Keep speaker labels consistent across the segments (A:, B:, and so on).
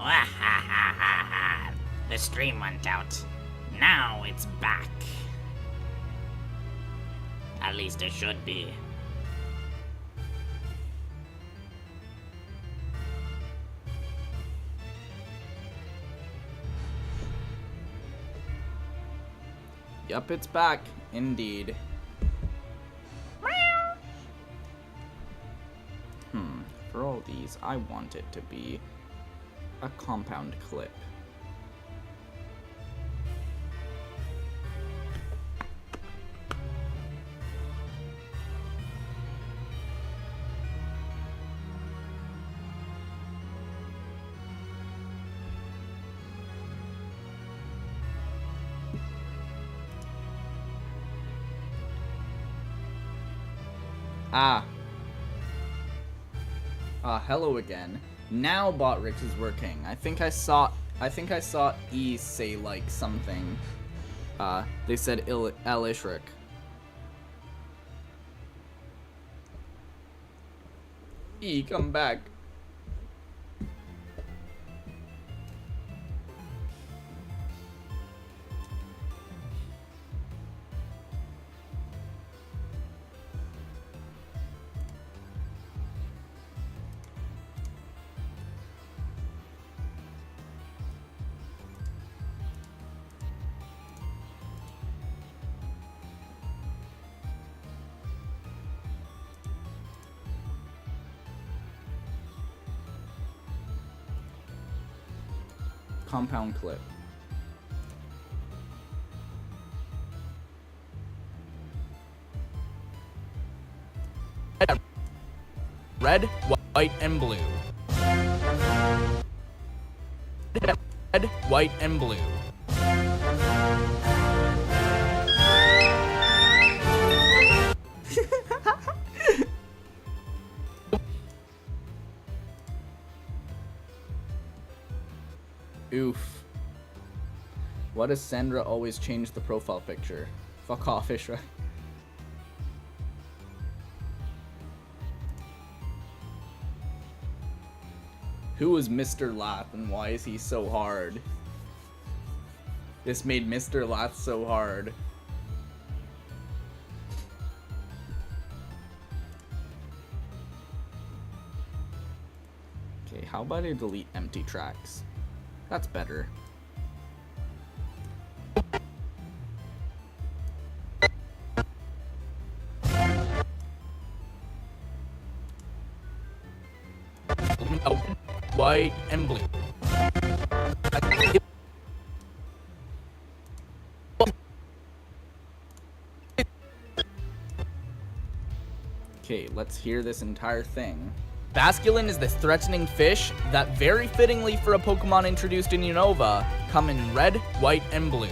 A: Wahahaha. The stream went out. Now it's back. At least it should be.
B: Yup, it's back. Indeed. For all these, I want it to be a compound clip. Hello again. Now Botrix is working. I think I saw E say like something. They said Elishrik. E, come back. Compound clip. Red, white, and blue. Red, white, and blue. Oof. Why does Sandra always change the profile picture? Fuck off, Ishra. Who is Mr. Lath and why is he so hard? This made Mr. Lath so hard. Okay, how about I delete empty tracks? That's better. White and blue. Okay, let's hear this entire thing. Basculin is this threatening fish that, very fittingly for a Pokemon introduced in Unova, come in red, white, and blue.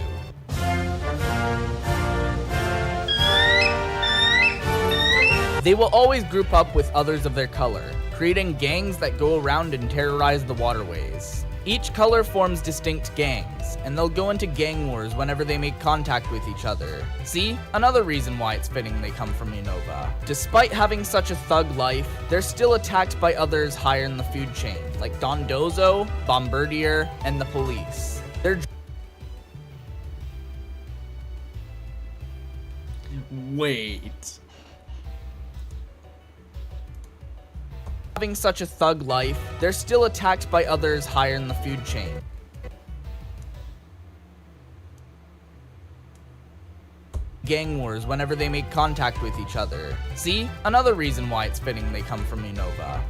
B: They will always group up with others of their color, creating gangs that go around and terrorize the waterways. Each color forms distinct gangs, and they'll go into gang wars whenever they make contact with each other. See? Another reason why it's fitting they come from Unova. Despite having such a thug life, they're still attacked by others higher in the food chain, like Dondozo, Bombardier, and the police. They're Wait. Having such a thug life, they're still attacked by others higher in the food chain. Gang wars whenever they make contact with each other. See? Another reason why it's fitting they come from Unova.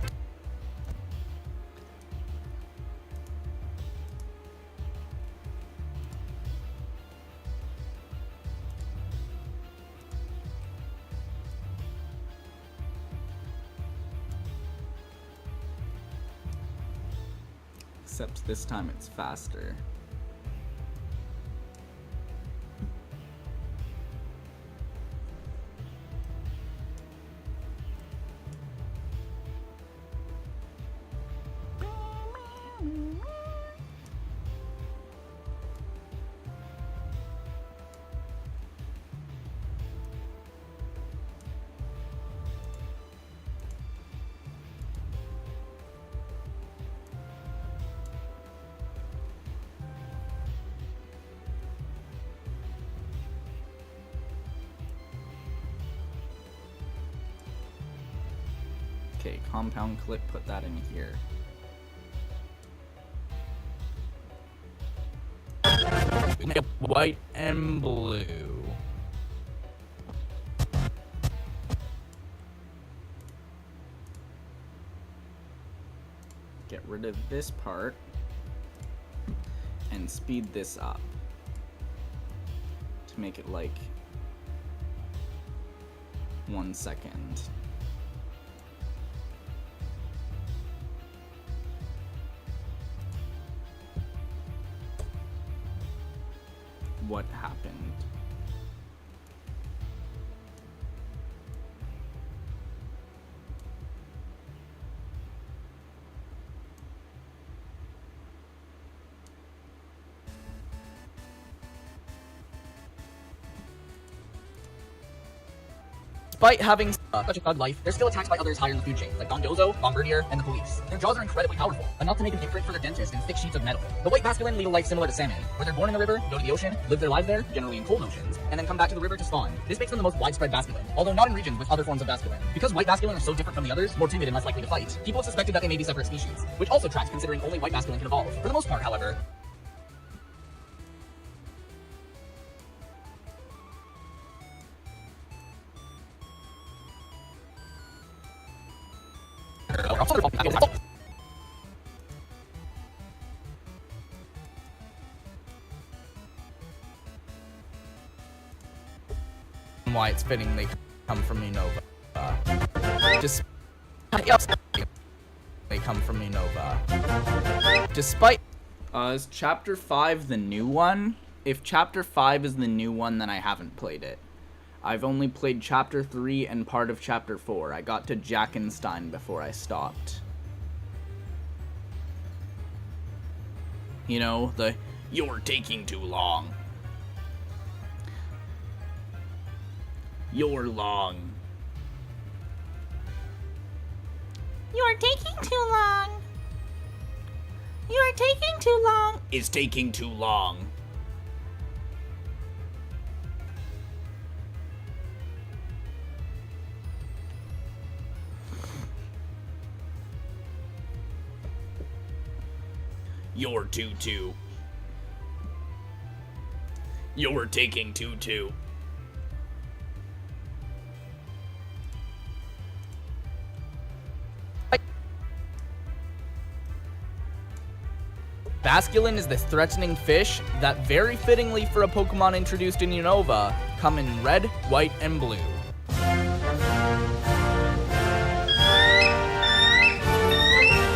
B: Except this time it's faster. Okay, compound clip, put that in here. White and blue. Get rid of this part and speed this up to make it like 1 second. What happened? Despite having such a thug life, they're still attacked by others higher in the food chain, like Dondozo, Bombardier, and the police. Their jaws are incredibly powerful, enough to make an imprint for their dentist in thick sheets of metal. The white masculine lead a life similar to salmon, where they're born in the river, go to the ocean, live their lives there, generally in cold oceans, and then come back to the river to spawn. This makes them the most widespread masculine, although not in regions with other forms of masculine. Because white masculine are so different from the others, more timid and less likely to fight, people have suspected that they may be separate species, which also tracks considering only white masculine can evolve. For the most part, however, why it's fitting they come from Unova. They come from Unova. Despite is chapter 5 the new one? If chapter 5 is the new one, then I haven't played it. I've only played chapter 3 and part of chapter 4. I got to Jackenstein before I stopped. You know, the "you're taking too long." You're long.
A: You're taking too long. You're taking too long.
B: Is taking too long. You're too. You're taking too. Basculin is this threatening fish that, very fittingly for a Pokemon introduced in Unova, come in red, white, and blue.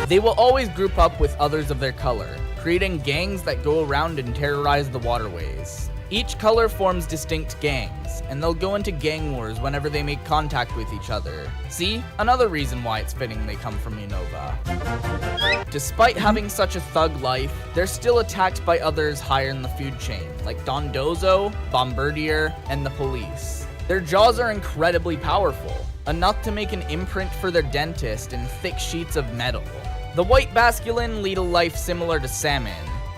B: They will always group up with others of their color, creating gangs that go around and terrorize the waterways. Each color forms distinct gangs, and they'll go into gang wars whenever they make contact with each other. See? Another reason why it's fitting they come from Unova. Despite having such a thug life, they're still attacked by others higher in the food chain, like Dondozo, Bombardier, and the police. Their jaws are incredibly powerful, enough to make an imprint for their dentist in thick sheets of metal. The white basculin lead a life similar to salmon,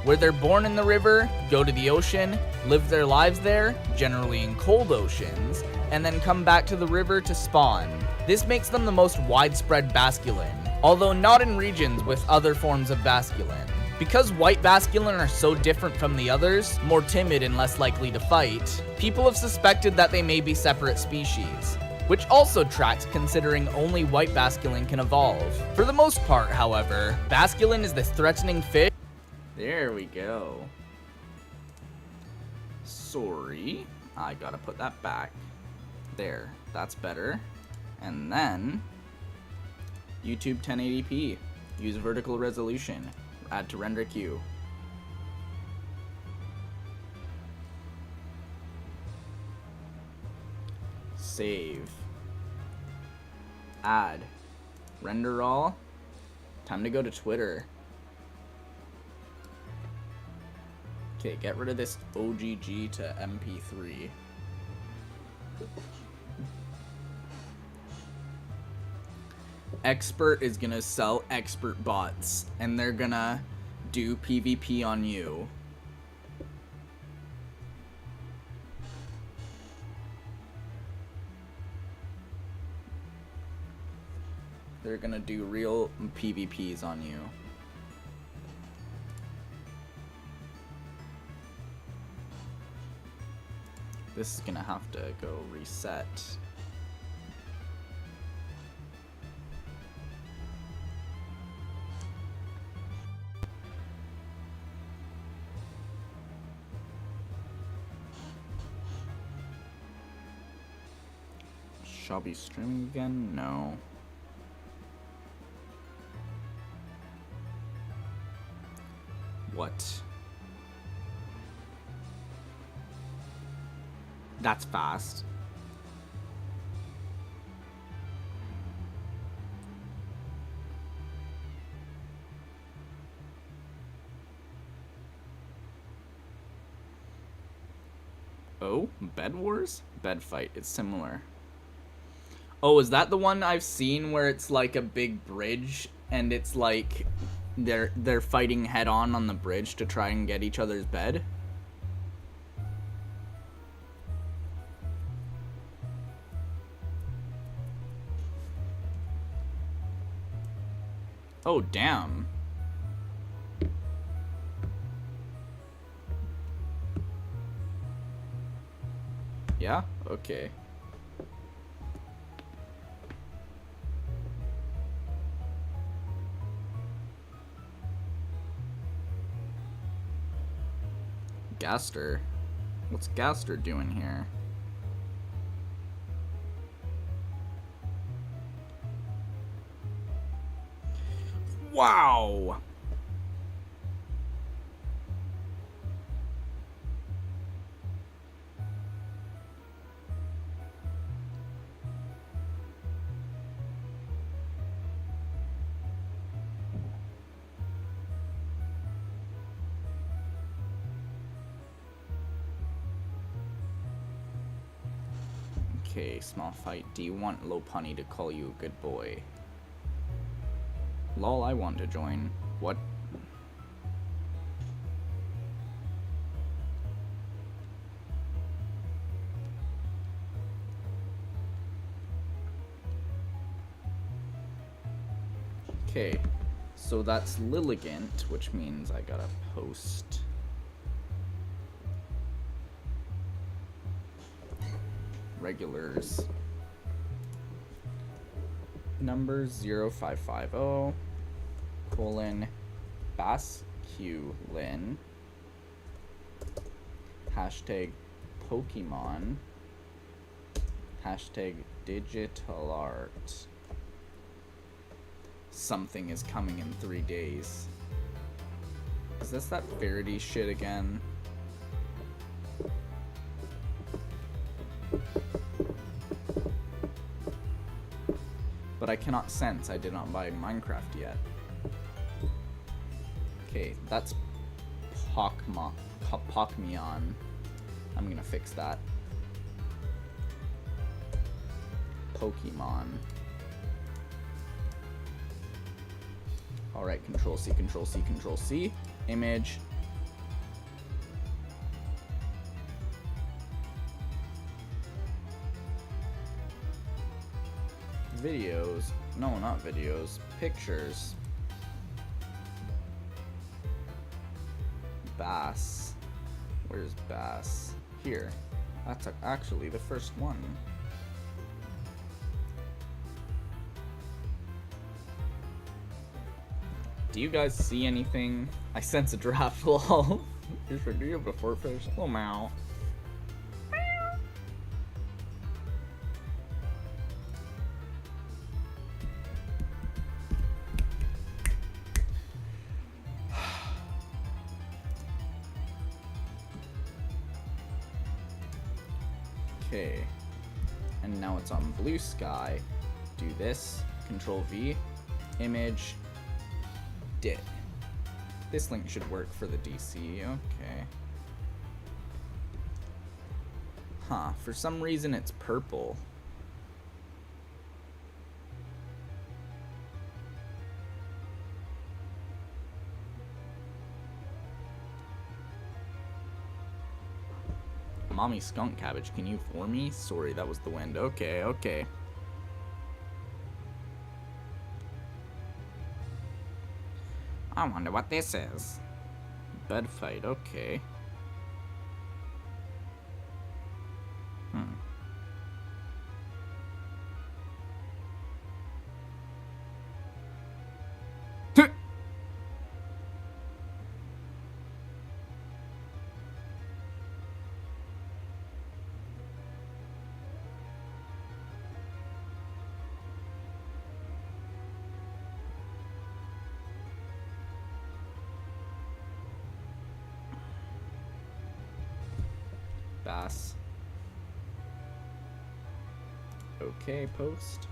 B: where they're born in the river, go to the ocean, live their lives there, generally in cold oceans, and then come back to the river to spawn. This makes them the most widespread basculin, although not in regions with other forms of basculin. Because white basculin are so different from the others, more timid and less likely to fight, people have suspected that they may be separate species, which also tracks considering only white basculin can evolve. For the most part, however, basculin is this threatening fish. There we go. Sorry, I gotta put that back. There, that's better. And then, YouTube 1080p. Use vertical resolution. Add to render queue. Save. Add. Render all. Time to go to Twitter. Okay, get rid of this OGG to MP3. Expert is gonna sell expert bots, and they're gonna do PvP on you. They're gonna do real PvPs on you. This is gonna have to go reset. Shall be streaming again? No. What? That's fast. Oh, Bed Wars? Bed Fight. It's similar. Oh, is that the one I've seen where it's like a big bridge and it's like they're fighting head on the bridge to try and get each other's bed? Oh, damn. Yeah? Okay. Gaster? What's Gaster doing here? Wow! Okay, small fight. Do you want Lopunny to call you a good boy? Lol, I want to join. What? Okay, so that's Lilligant, which means I gotta post. Regulars. Number 0550 colon Basculin hashtag Pokemon hashtag digital art. Something is coming in 3 days. Is this that Faraday shit again? But I cannot sense I did not buy Minecraft yet. Okay, that's Pokemon. I'm gonna fix that. Pokemon. Alright, Control C, Control C, Control C. Image. Videos. No, not videos. Pictures. Bass. Where's Bass? Here. That's actually the first one. Do you guys see anything? I sense a draft lol. You should do it before fish. Oh, meow. Okay, and now it's on blue sky. Do this, Control V, image, dit. This link should work for the DC, okay. Huh, for some reason it's purple. Mommy Skunk Cabbage, can you for me? Sorry, that was the wind. Okay, okay.
A: I wonder what this is.
B: Bed fight, okay. Bass. Okay, post.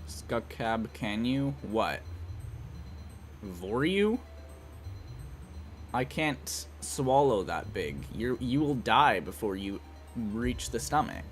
B: Skucab, can you? What? Voryu? I can't swallow that big. You will die before you reach the stomach.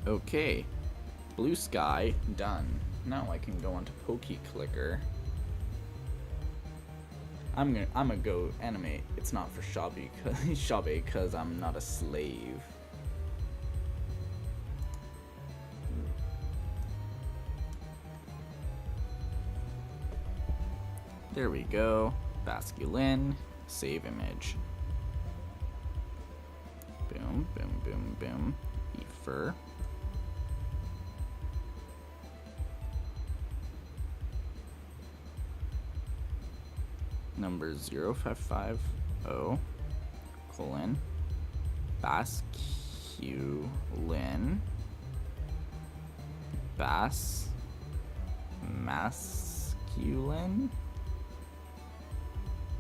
B: Okay, blue sky, done. Now I can go onto PokeClicker. I'm gonna go animate. It's not for Shabe, cause I'm not a slave. There we go. Basculin, save image. Boom, boom, boom, boom. Fur. Number 0550 colon Basculin masculine.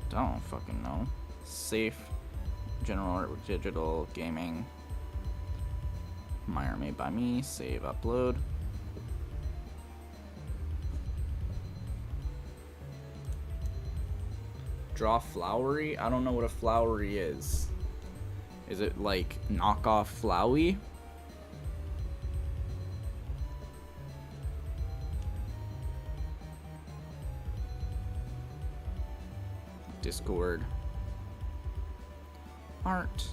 B: Don't fucking know. Safe general digital gaming. Mine are made by me. Save upload. Draw flowery? I don't know what a flowery is. Is it like knockoff Flowey? Discord. Art.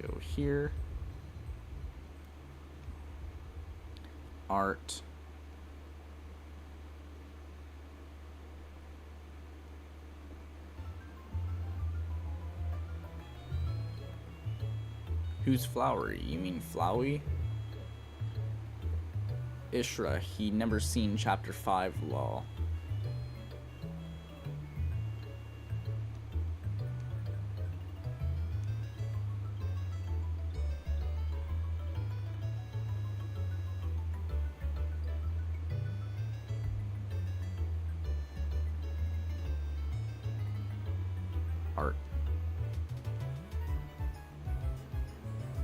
B: Go here. Art. Who's flowery? You mean Flowey? Ishra, he never seen chapter 5 law. Art.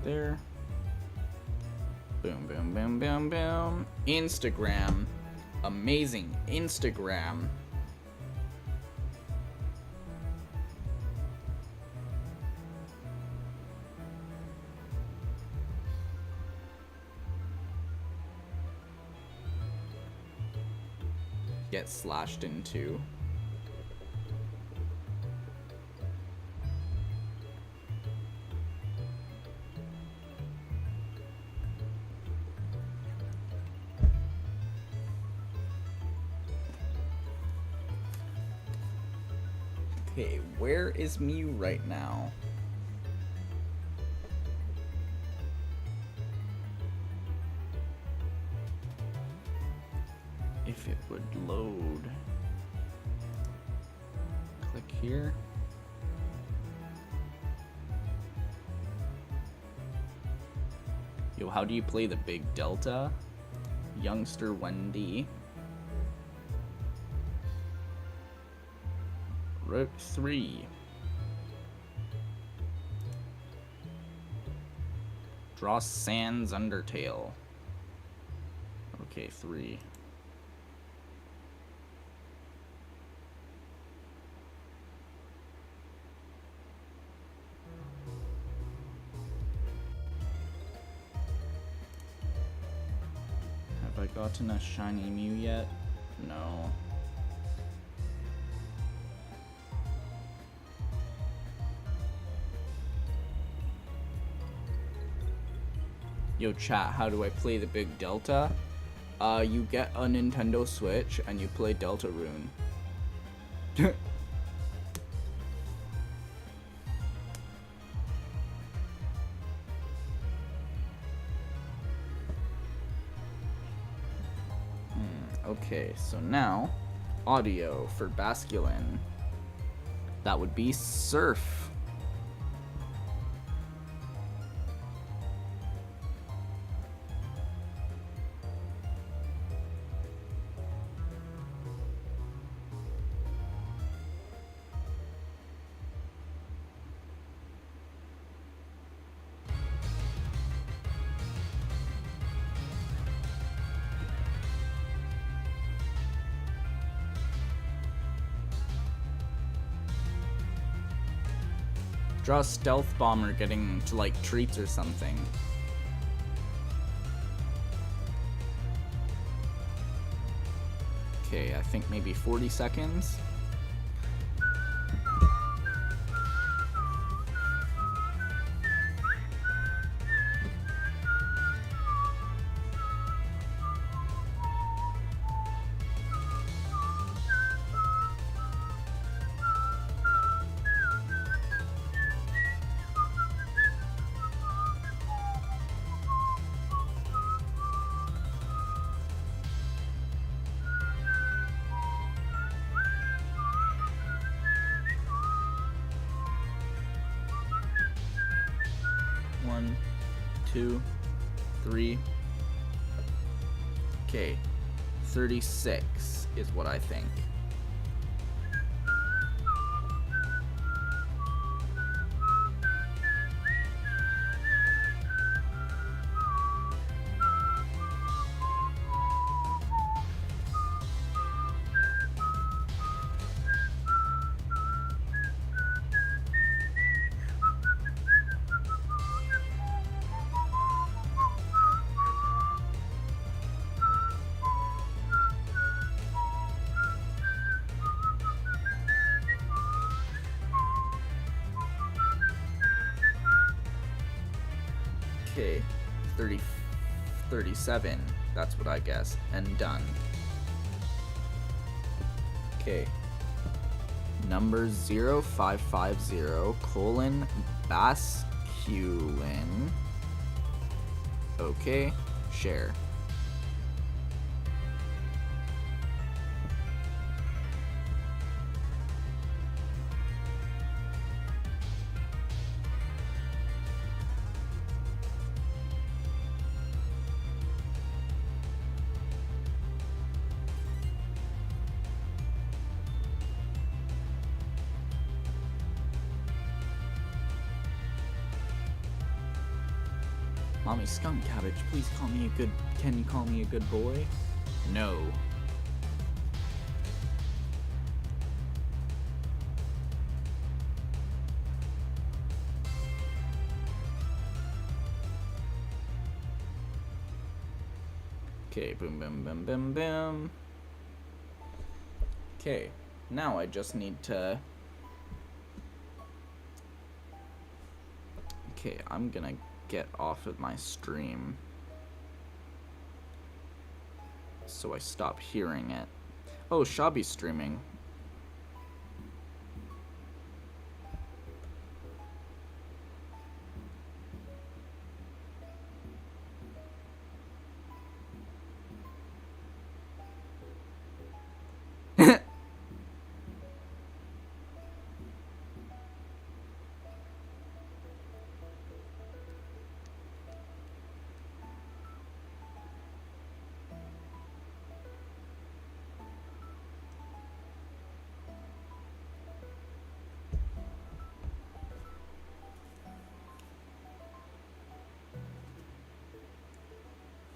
B: There. Boom, boom, boom, boom, boom. Instagram. Amazing. Instagram. get slashed into. Okay, where is Mew right now? If it would load. Click here. Yo, how do you play the big delta? Youngster Wendy. Route 3. Draw Sans Undertale. Okay, 3. Have I gotten a shiny Mew yet? No. Yo, chat, how do I play the big delta? You get a Nintendo Switch and you play Delta Rune. Okay, so now, audio for Basculin. That would be Surf. Draw a stealth bomber getting to like treats or something. Okay, I think maybe 40 seconds. One, 2, 3. Okay, 36 is what I think. Okay, 37, that's what I guess, and done. Okay, number 0550 colon Basculin. Okay, share. Mommy Skunk Cabbage, please call me a good... Can you call me a good boy? No. Okay, boom, boom, boom, boom, boom. Okay, now I just need to... Okay, I'm gonna get off of my stream so I stop hearing it. Oh, Shabby's streaming.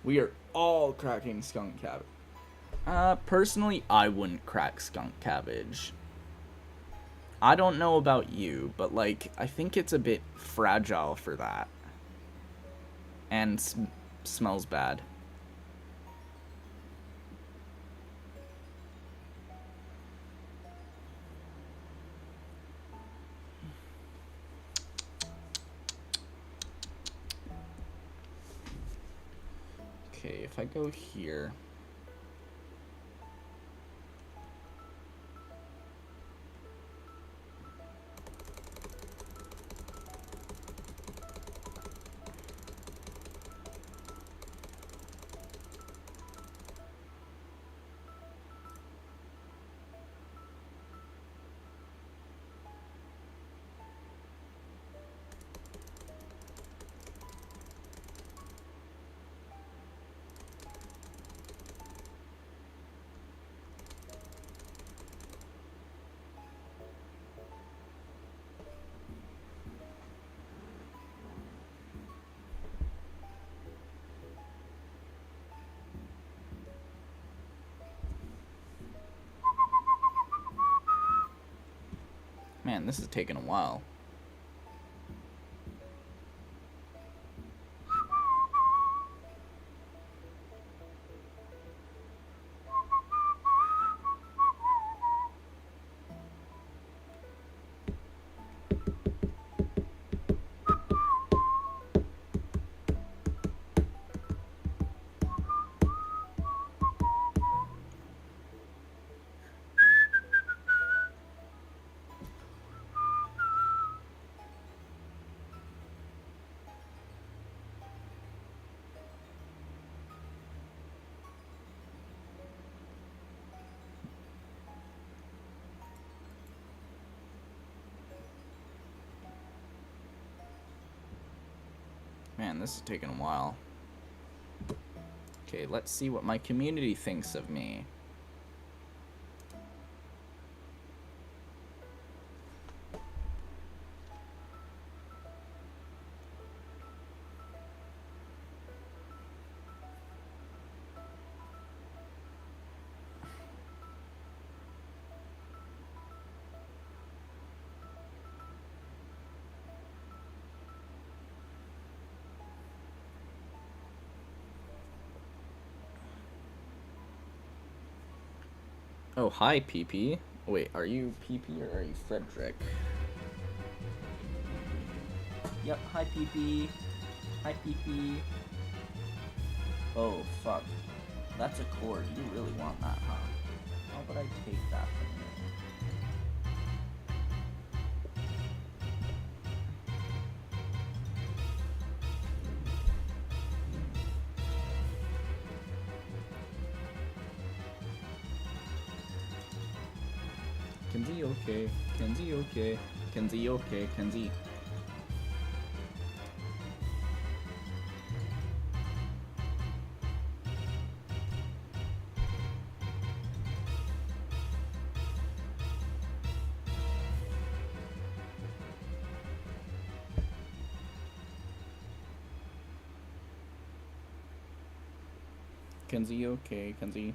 B: We are all cracking skunk cabbage. Personally, I wouldn't crack skunk cabbage. I don't know about you, but, like, I think it's a bit fragile for that. And smells bad. Okay, if I go here... Man, this is taking a while. Man, this is taking a while. Okay, let's see what my community thinks of me. Oh, hi, PP. Wait, are you PP or are you Frederick? Yep, hi, PP. Hi, PP. Oh, fuck. That's a cord. You really want that, huh? How would I take that from you? Kenzie, okay. Kenzie, okay. Kenzie, okay. Kenzie. Kenzie, okay. Kenzie.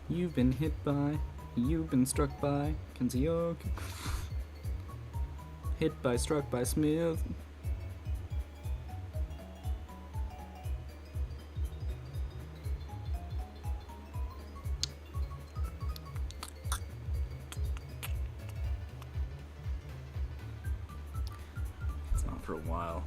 B: You've been hit by... You've been struck by Kenzie Oak. Hit by, struck by Smith. for a while.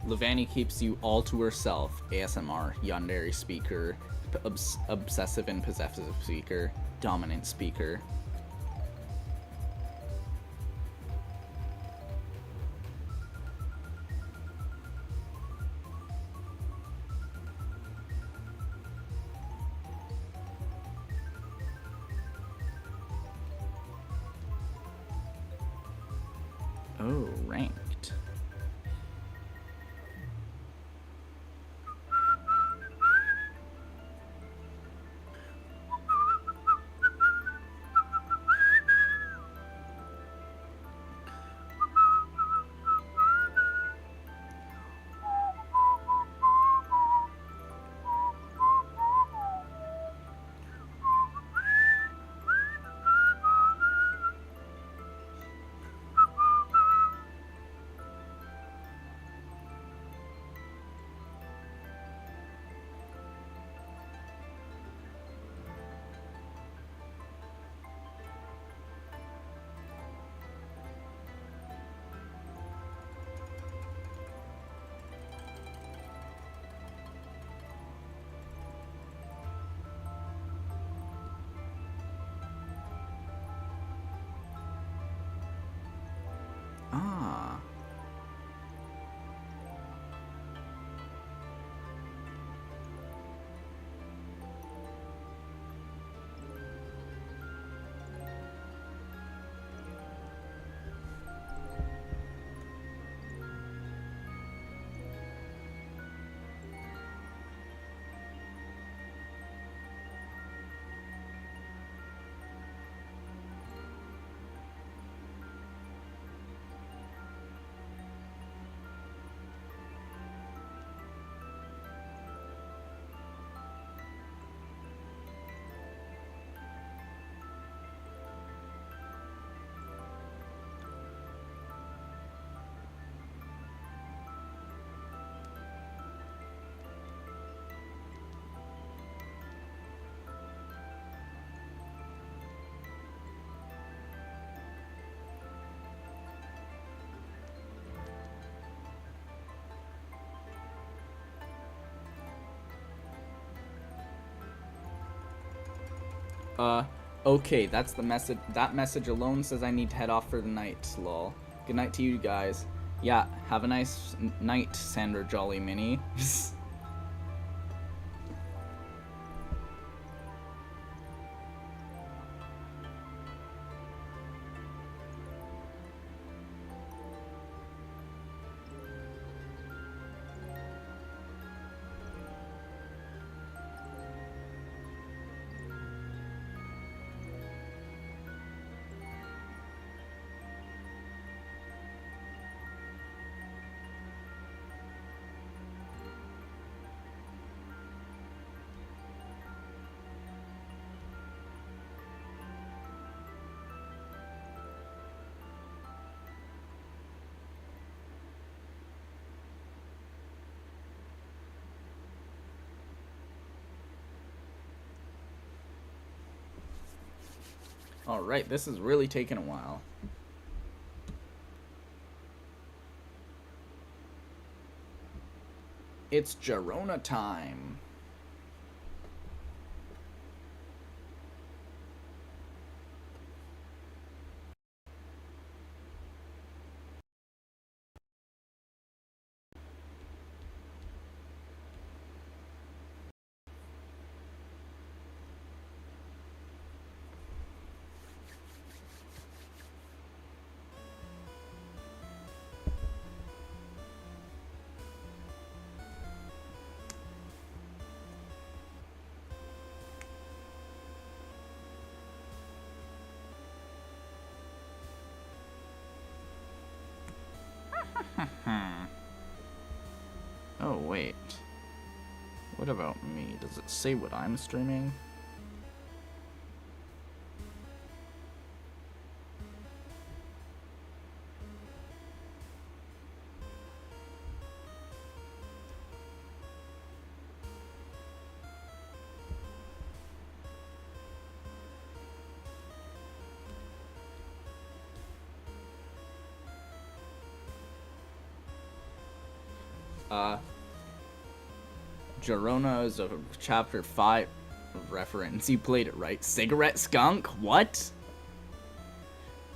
B: Levani keeps you all to herself. ASMR, yandere speaker, obsessive and possessive speaker, dominant speaker. Oh, ranked. Ah. Okay, that's the message. That message alone says I need to head off for the night, lol. Good night to you guys. Yeah, have a nice night, Sandra Jolly Mini. Alright, this is really taking a while. It's Gerona time. Oh, wait. What about me? Does it say what I'm streaming? Girona is a chapter 5 reference. You played it right. Cigarette skunk? What?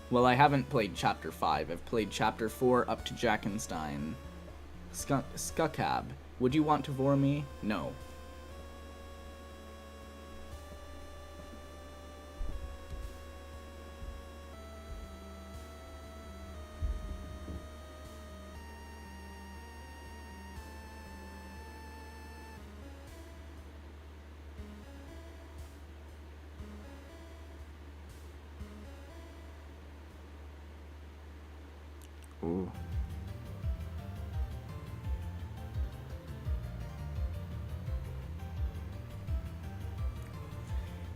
B: Well, I haven't played chapter 5. I've played chapter 4 up to Jackenstein. Skukab. Would you want to vor me? No. Ooh.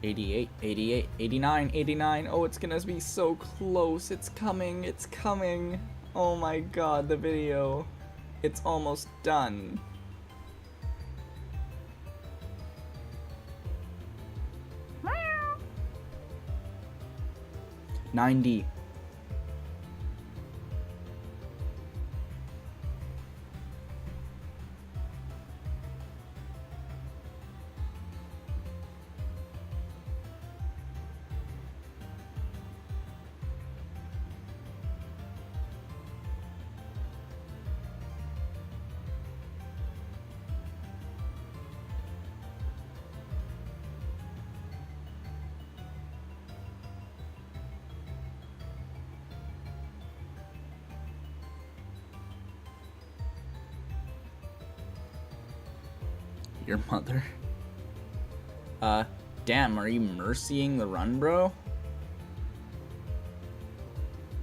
B: $88, $88, $89, $89. Oh, it's gonna be so close. It's coming, it's coming. Oh my god, the video. It's almost done. Meow. 90. Your mother. Damn, are you mercying the run, bro?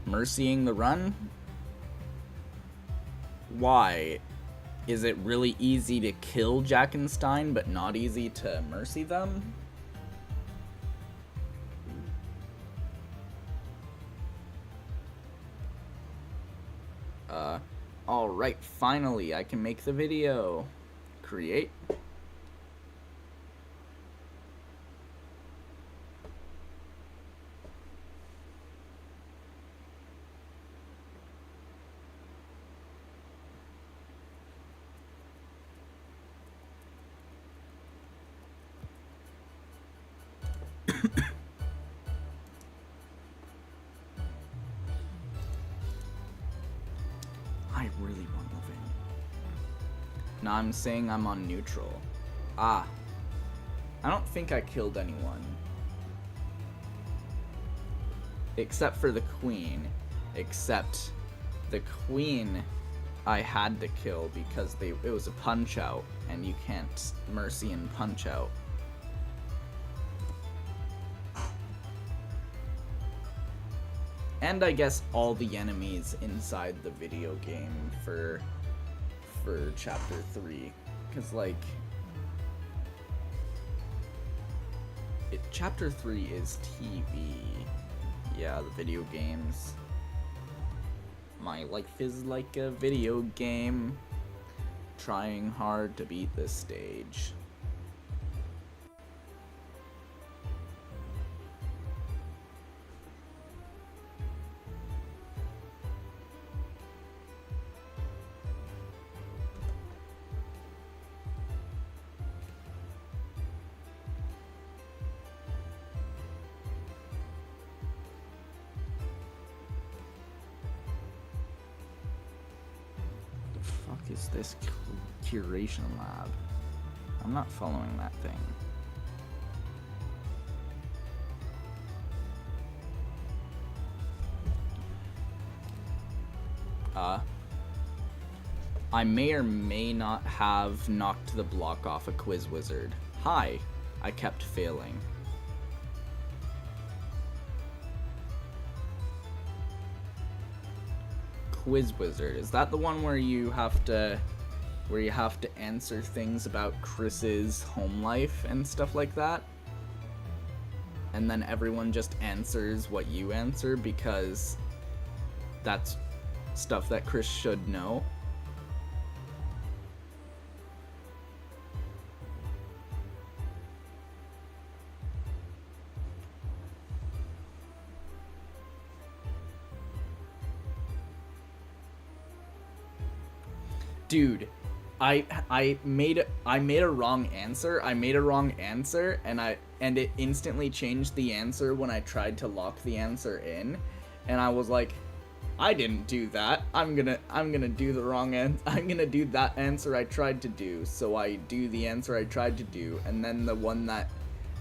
B: Mercying the run? Why? Is it really easy to kill Jackenstein, but not easy to mercy them? Alright, finally, I can make the video. Create. I really want living. Now I'm saying I'm on neutral. Ah. I don't think I killed anyone. Except for the queen. Except the queen I had to kill because it was a punch out, and you can't mercy and punch out. And I guess all the enemies inside the video game for chapter 3, because like chapter 3 is TV. Yeah, the video games. My life is like a video game, trying hard to beat this stage. Is this curation lab? I'm not following that thing. I may or may not have knocked the block off a quiz wizard. Hi, I kept failing. Quiz wizard, is that the one where you have to where you have to answer things about Chris's home life and stuff like that. And then everyone just answers what you answer because that's stuff that Chris should know. Dude, I made a wrong answer. And it instantly changed the answer when I tried to lock the answer in, and I was like, I didn't do that. I'm gonna do the wrong I'm gonna do that answer I tried to do. So I do the answer I tried to do, and then the one that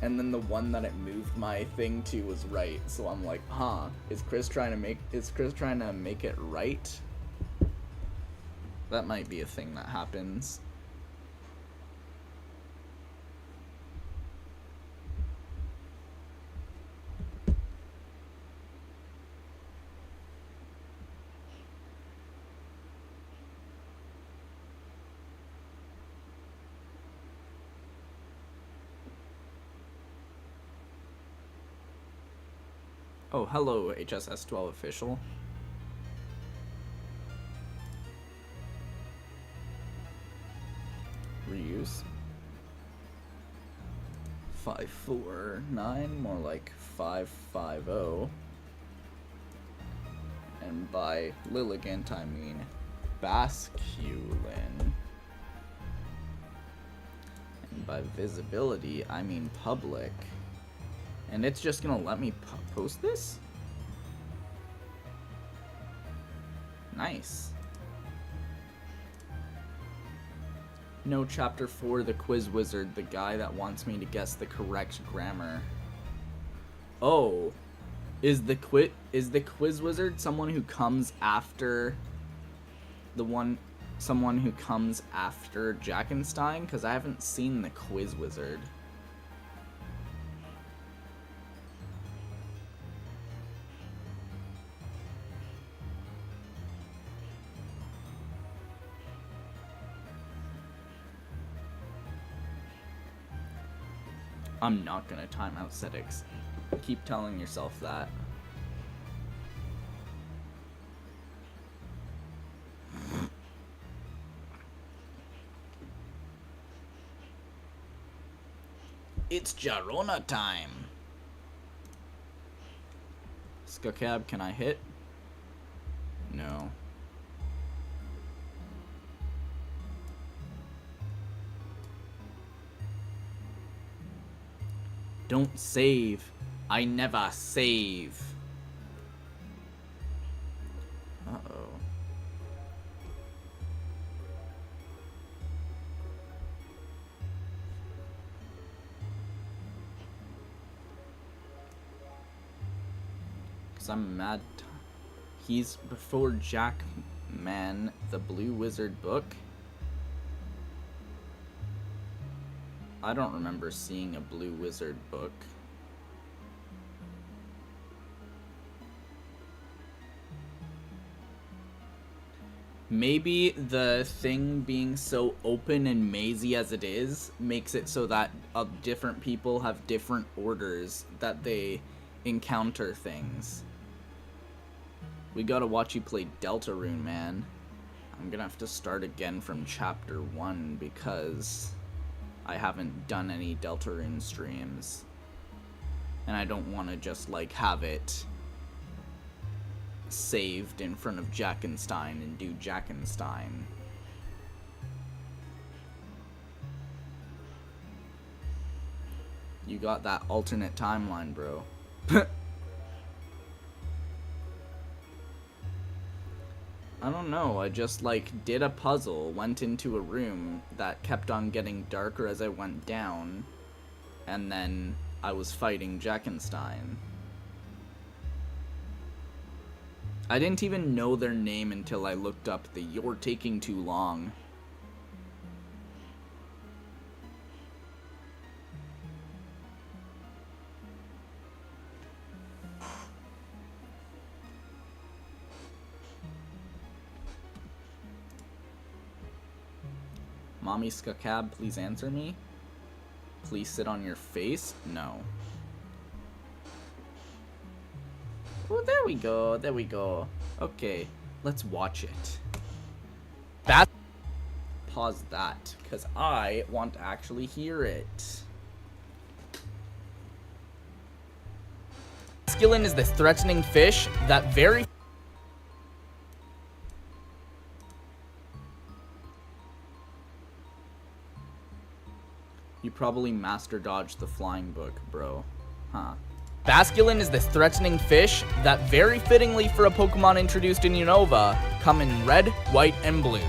B: it moved my thing to was right. So I'm like, huh, is Chris trying to make it right? That might be a thing that happens. Oh, hello, HSS12 official. Reuse. 549, more like 550. And by Lilligant, I mean Basculin. And by visibility, I mean public. And it's just gonna let me post this? Nice. No, chapter 4, the quiz wizard, the guy that wants me to guess the correct grammar. Oh, is the quiz wizard someone who comes after someone who comes after Jackenstein? Because I haven't seen the quiz wizard. I'm not gonna time out settings. Keep telling yourself that. It's Jarona time. Skakab, can I hit? No. Don't save. I never save. Uh-oh. Because I'm mad. He's before Jackman, the Blue Wizard book. I don't remember seeing a Blue Wizard book. Maybe the thing being so open and mazy as it is makes it so that different people have different orders that they encounter things. We gotta watch you play Deltarune, man. I'm gonna have to start again from chapter 1 because I haven't done any Deltarune streams. And I don't want to just, like, have it saved in front of Jackenstein and do Jackenstein. You got that alternate timeline, bro. I don't know, I just, like, did a puzzle, went into a room that kept on getting darker as I went down, and then I was fighting Jackenstein. I didn't even know their name until I looked up the "You're taking too long." Mommy Skakab, please answer me. Please sit on your face? No. Oh, there we go. There we go. Okay, let's watch it. Pause that, because I want to actually hear it. Basculin is this threatening fish that very... You probably master dodged the flying book, bro. Huh. Basculin is this threatening fish that very fittingly for a Pokemon introduced in Unova come in red, white, and blue.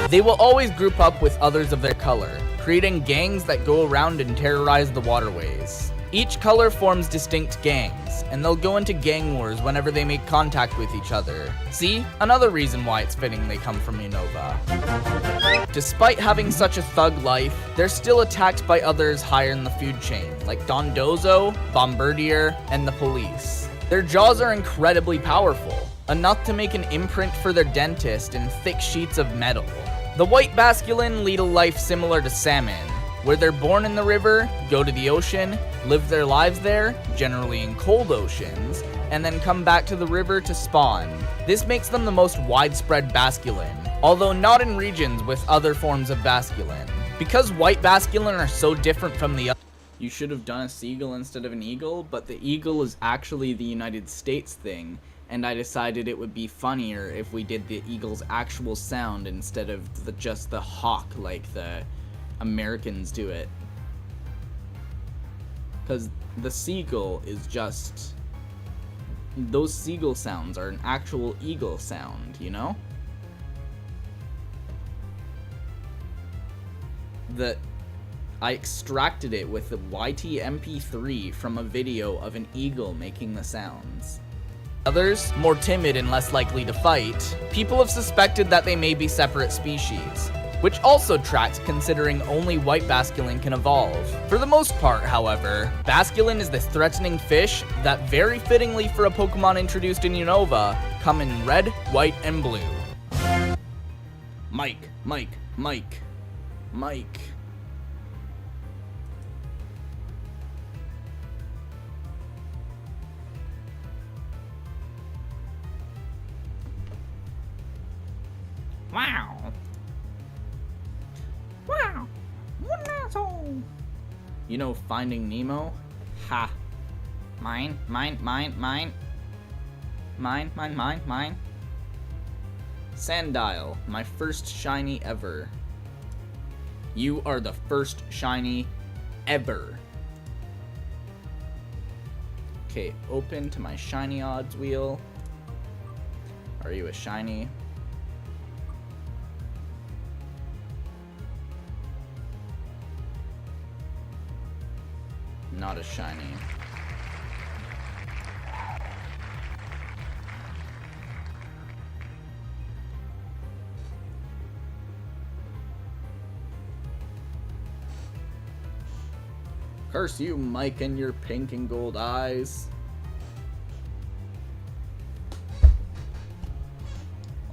B: They will always group up with others of their color, creating gangs that go around and terrorize the waterways. Each color forms distinct gangs, and they'll go into gang wars whenever they make contact with each other. See? Another reason why it's fitting they come from Unova. Despite having such a thug life, they're still attacked by others higher in the food chain, like Dondozo, Bombardier, and the police. Their jaws are incredibly powerful, enough to make an imprint for their dentist in thick sheets of metal. The white Basculin lead a life similar to salmon, where they're born in the river, go to the ocean, live their lives there, generally in cold oceans, and then come back to the river to spawn. This makes them the most widespread Basculin, although not in regions with other forms of Basculin. Because white Basculin are so different from the other, you should have done a seagull instead of an eagle, but the eagle is actually the United States thing, and I decided it would be funnier if we did the eagle's actual sound instead of just the hawk like the Americans do it. Because the seagull is just... Those seagull sounds are an actual eagle sound, you know? I extracted it with the YT MP3 from a video of an eagle making the sounds. Others, more timid and less likely to fight, people have suspected that they may be separate species, which also tracks considering only white Basculin can evolve. For the most part, however, Basculin is this threatening fish that very fittingly for a Pokemon introduced in Unova come in red, white, and blue. Mike.
A: Wow. Wow. What an asshole.
B: You know Finding Nemo? Ha.
A: Mine.
B: Sandile, my first shiny ever. You are the first shiny ever. Okay, open to my shiny odds wheel. Are you a shiny? Not a shiny. Curse you, Mike, and your pink and gold eyes.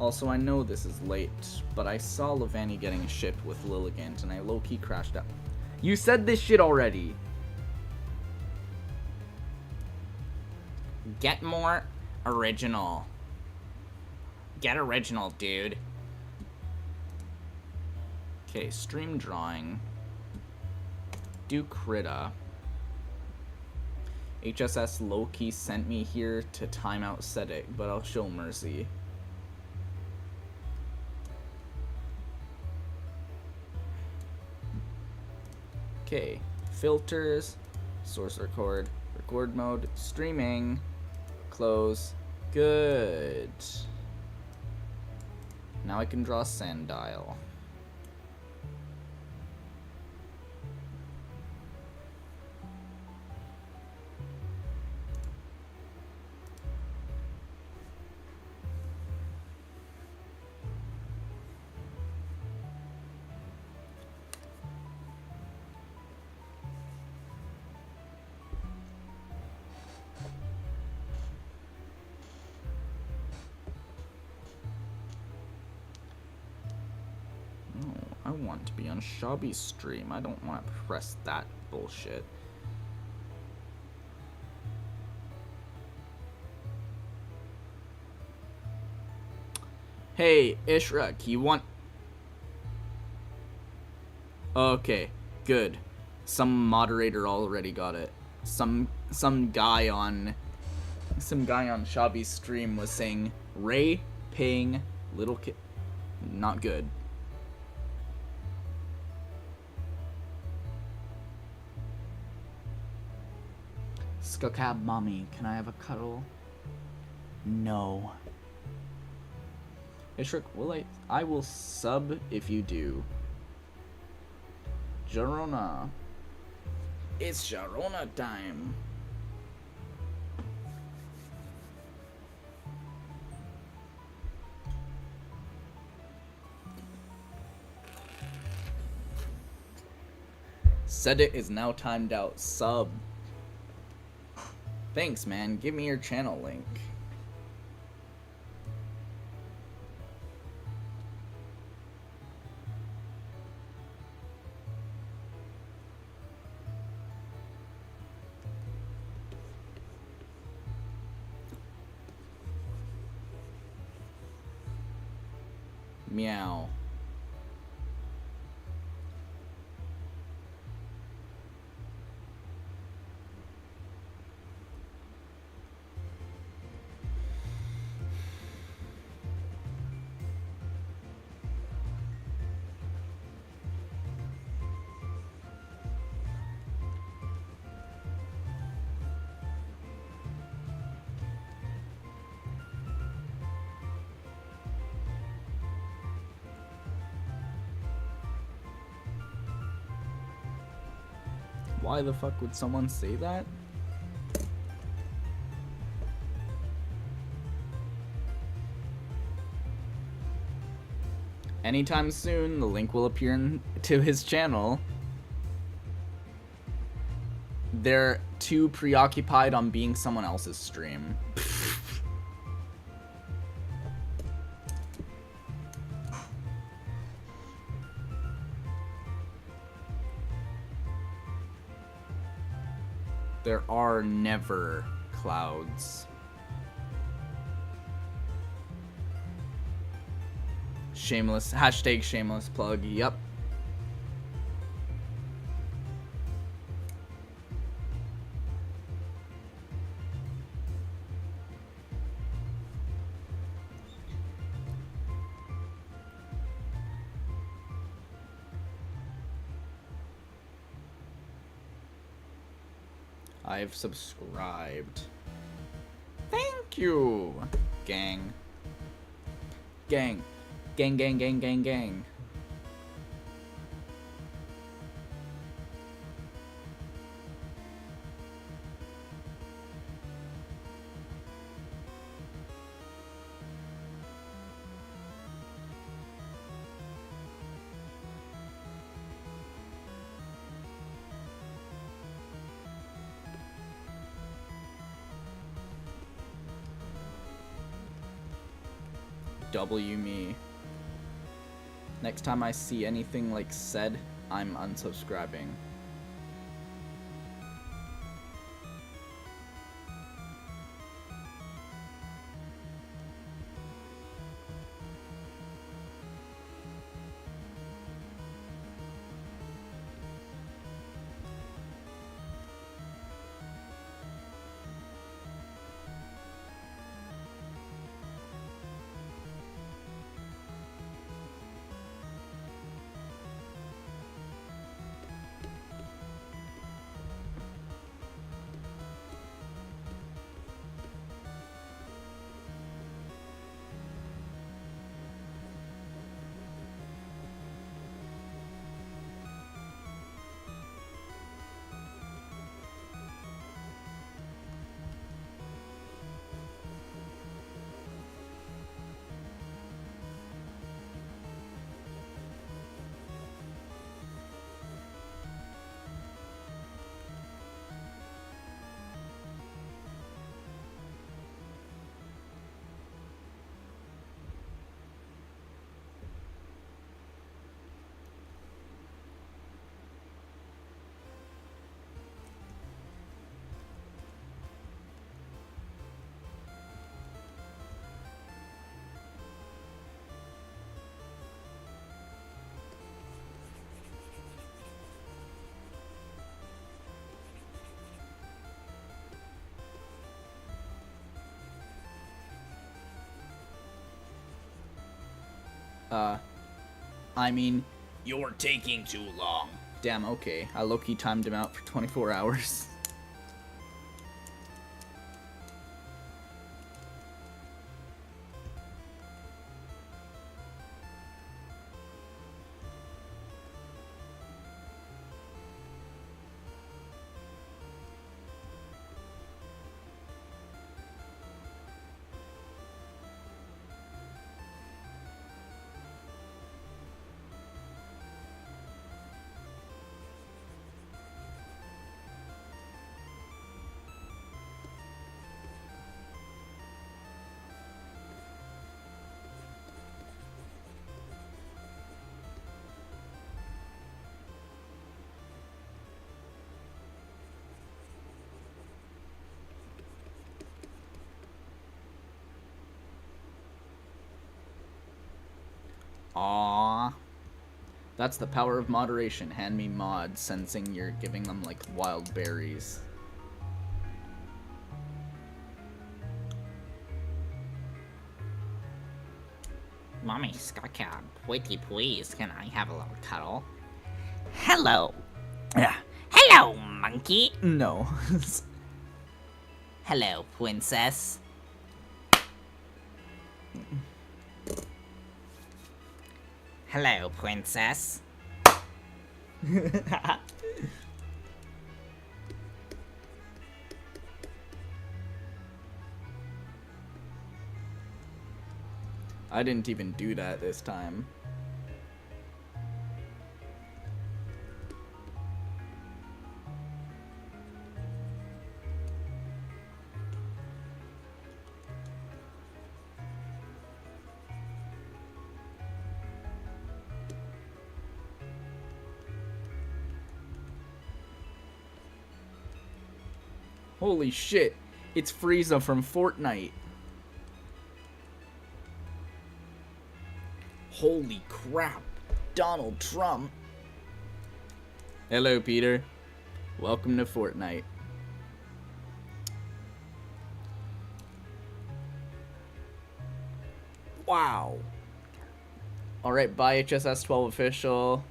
B: Also, I know this is late, but I saw Levani getting shipped with Lilligant, and I low-key crashed out. You said this shit already!
A: Get more original. Get original, dude.
B: Okay, stream drawing. Do Krita. HSS low-key sent me here to timeout Sedic, but I'll show mercy. Okay, filters, source record mode, streaming, close, good. Now I can draw Sandile. want to be on Shabby's stream. I don't want to press that bullshit. Hey, Ishraq, you want... Okay, good. Some moderator already got it. Some guy on Shabby's stream was saying Ray paying little kid. Not good. Skakab mommy, can I have a cuddle? No. Ishrik, I will sub if you do. Jarona. It's Jarona time. Said it is now timed out. Sub. Thanks, man. Give me your channel link. Meow. Why the fuck would someone say that? Anytime soon, the link will appear to his channel. They're too preoccupied on being someone else's stream. There are never clouds. Shameless, hashtag shameless plug, yep. I've subscribed. Thank you, gang. Gang. Gang, gang, gang, gang, gang. W me. Next time I see anything like said, I'm unsubscribing. I mean, you're taking too long. Damn, okay. I low-key timed him out for 24 hours. Aww. That's the power of moderation. Hand me mods, sensing you're giving them, like, wild berries.
A: Mommy Skycab, pretty please, can I have a little cuddle? Hello.
B: Yeah.
A: Hello, monkey.
B: No.
A: Hello, princess. Hello, princess.
B: I didn't even do that this time. Holy shit, it's Frieza from Fortnite. Holy crap, Donald Trump. Hello, Peter. Welcome to Fortnite. Wow. Alright, bye HSS 12 official.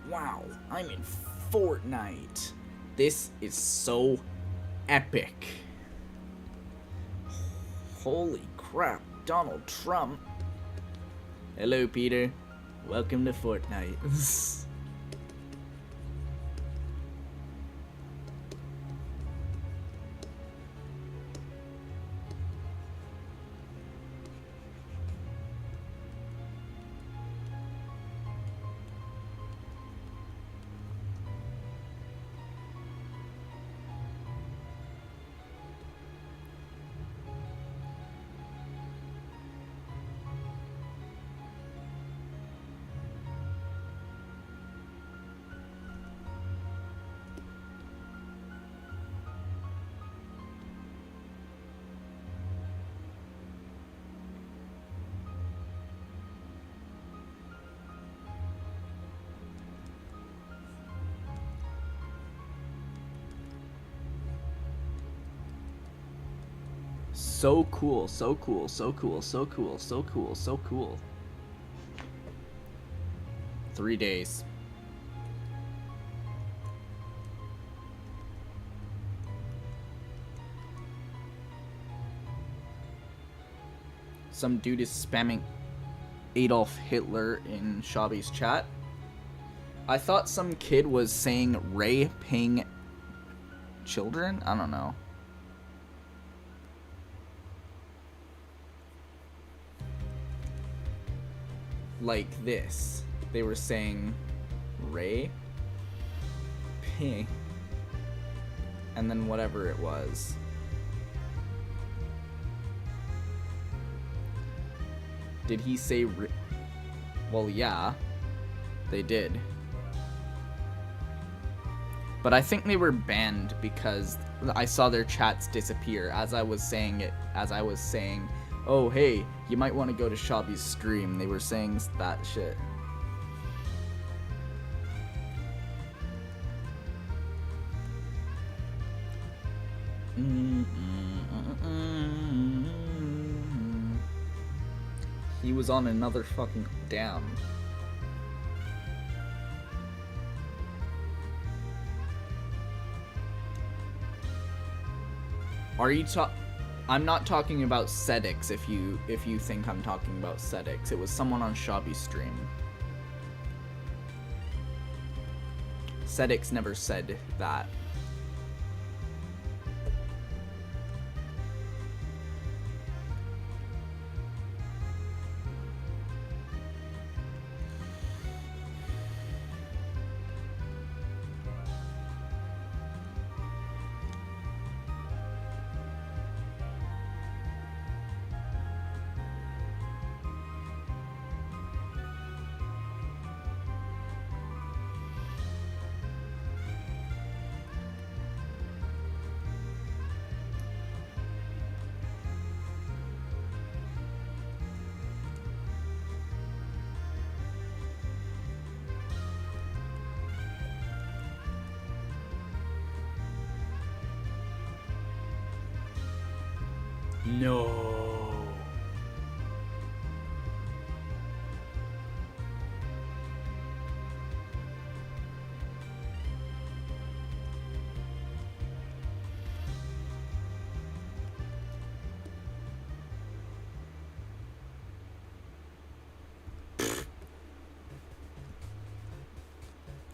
B: Wow, I'm in Fortnite. This is so epic. Holy crap, Donald Trump. Hello, Peter. Welcome to Fortnite. So cool, so cool, so cool, so cool, so cool, so cool. 3 days. Some dude is spamming Adolf Hitler in Shabby's chat. I thought some kid was saying raping children? I don't know. Like this. They were saying Ray Ping and then whatever it was. Did he say well, yeah, they did. But I think they were banned because I saw their chats disappear as I was saying it, as I was saying, oh, hey, you might want to go to Shabby's stream. They were saying that shit. was on another fucking damn. Are you I'm not talking about Sedix if you think I'm talking about Sedix. It was someone on Shabby's stream. Sedix never said that. No.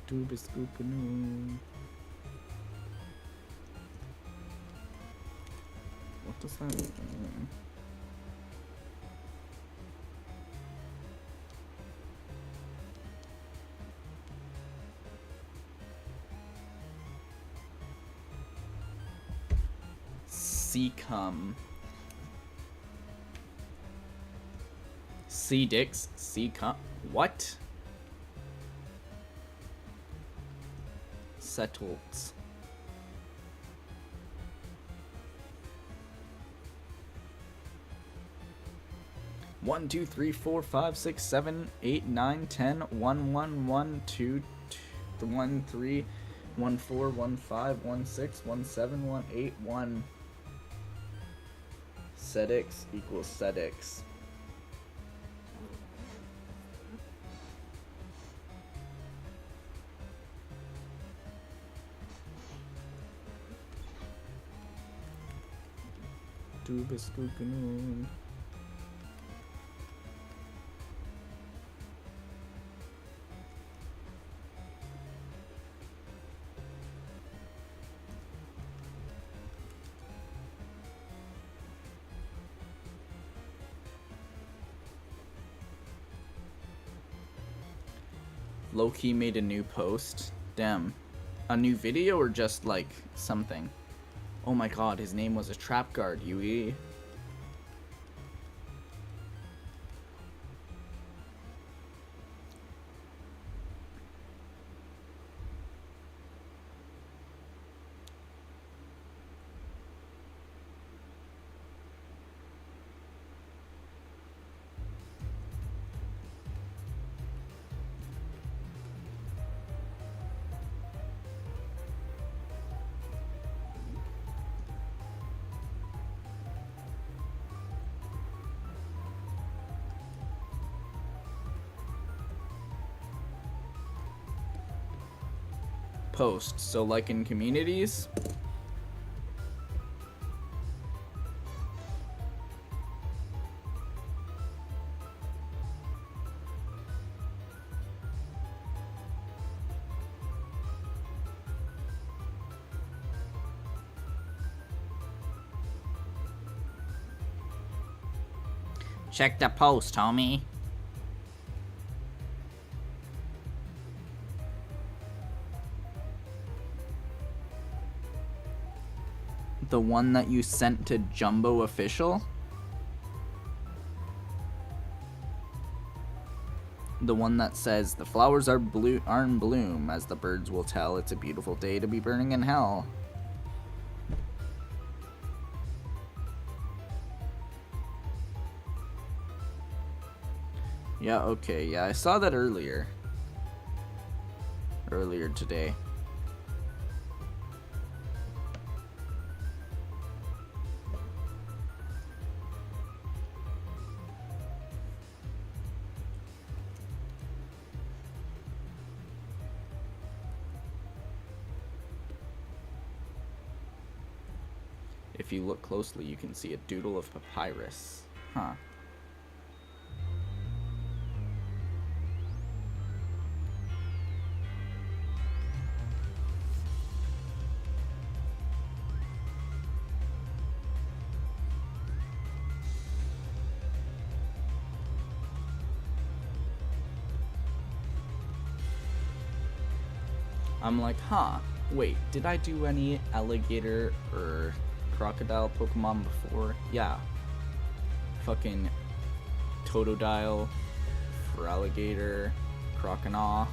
B: Doobie-scoop-a-noo. What does that mean? C-cum. C-dicks. C-cum. What? Settles. One, two, three, four, 5, 6, 7, 8, 9, 10, 1, 1, 1, 2, 1, 3, 1, 4, 1, 5, 1, 6, 1, 7, 1, 8, 1. Sedix equals Sedix. Doobie-scoop-a-noo. Low-key made a new post. Damn. A new video or just like something? Oh my god, his name was a trap guard, UE. Post. So like in communities?
A: Check the post, homie.
B: The one that you sent to Jumbo Official? The one that says, the flowers are in bloom, as the birds will tell, it's a beautiful day to be burning in hell. Yeah, okay, yeah, I saw that earlier. Earlier today. If you look closely, you can see a doodle of papyrus. Huh. I'm like, huh, wait, did I do any alligator or crocodile Pokemon before? Yeah. Fucking Totodile, Feraligatr, Croconaw.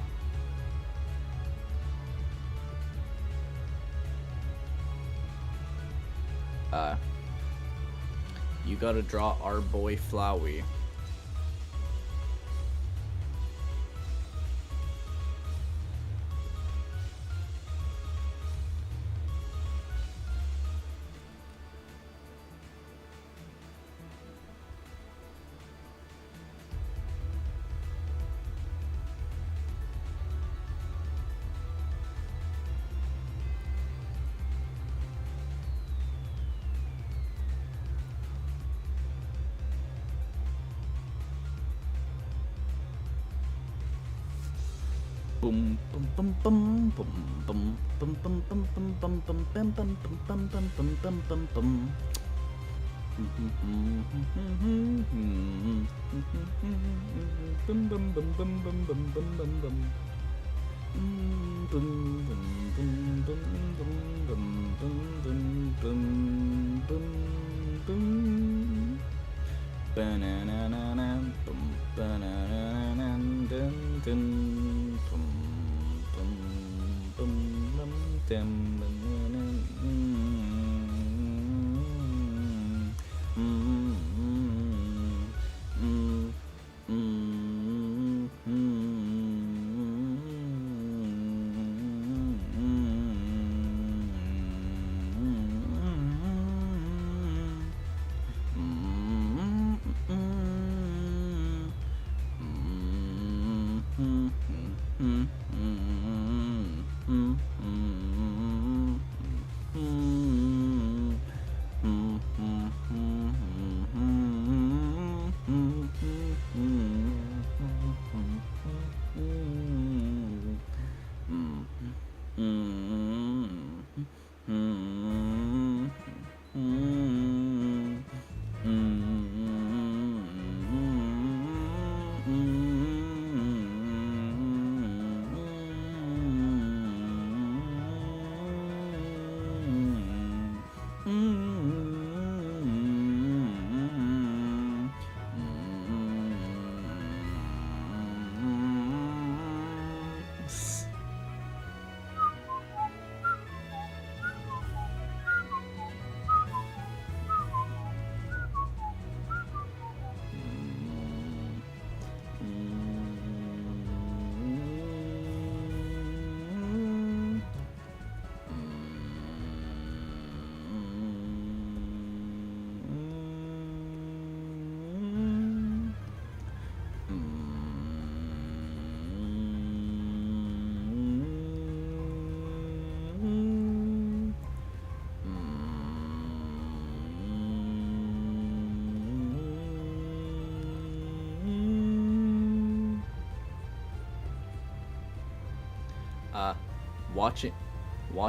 B: You gotta draw our boy Flowey. Boom boom boom boom boom boom boom boom boom boom boom boom boom boom boom boom boom boom boom boom. Boom boom boom boom boom boom boom boom boom boom. Boom boom boom boom boom boom boom boom boom boom. Banana boom banana dun dun boom boom boom dum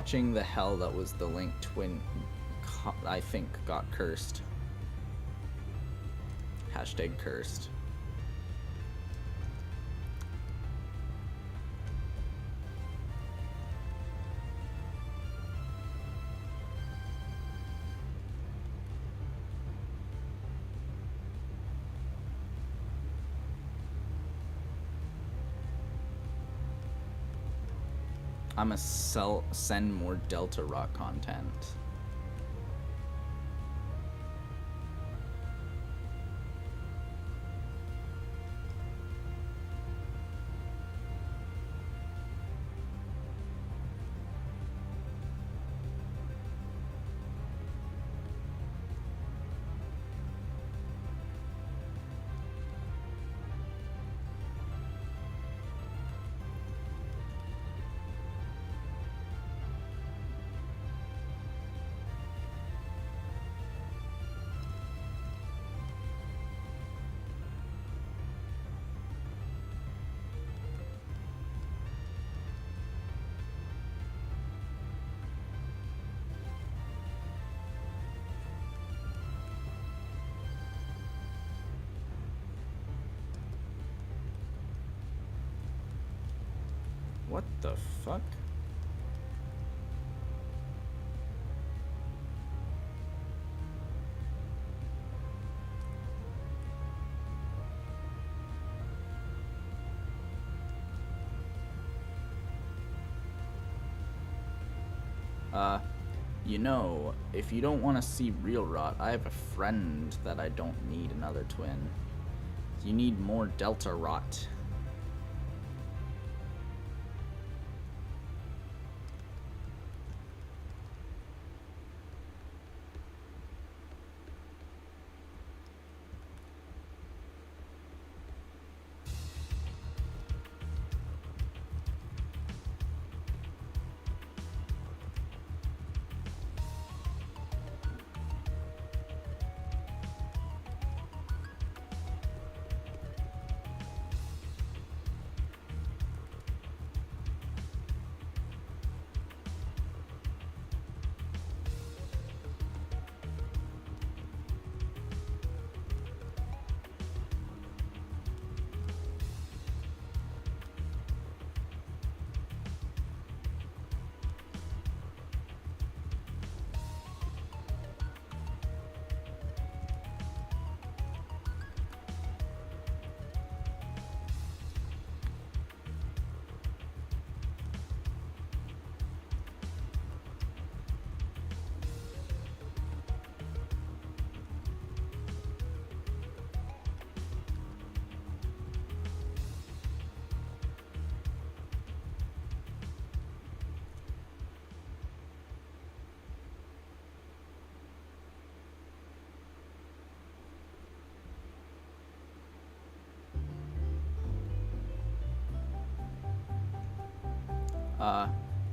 B: watching the hell that was the Link twin, I think, got cursed. Hashtag cursed. I'ma send more Delta Rock content. What the fuck? You know, if you don't want to see real rot, I have a friend that I don't need another twin. You need more delta rot.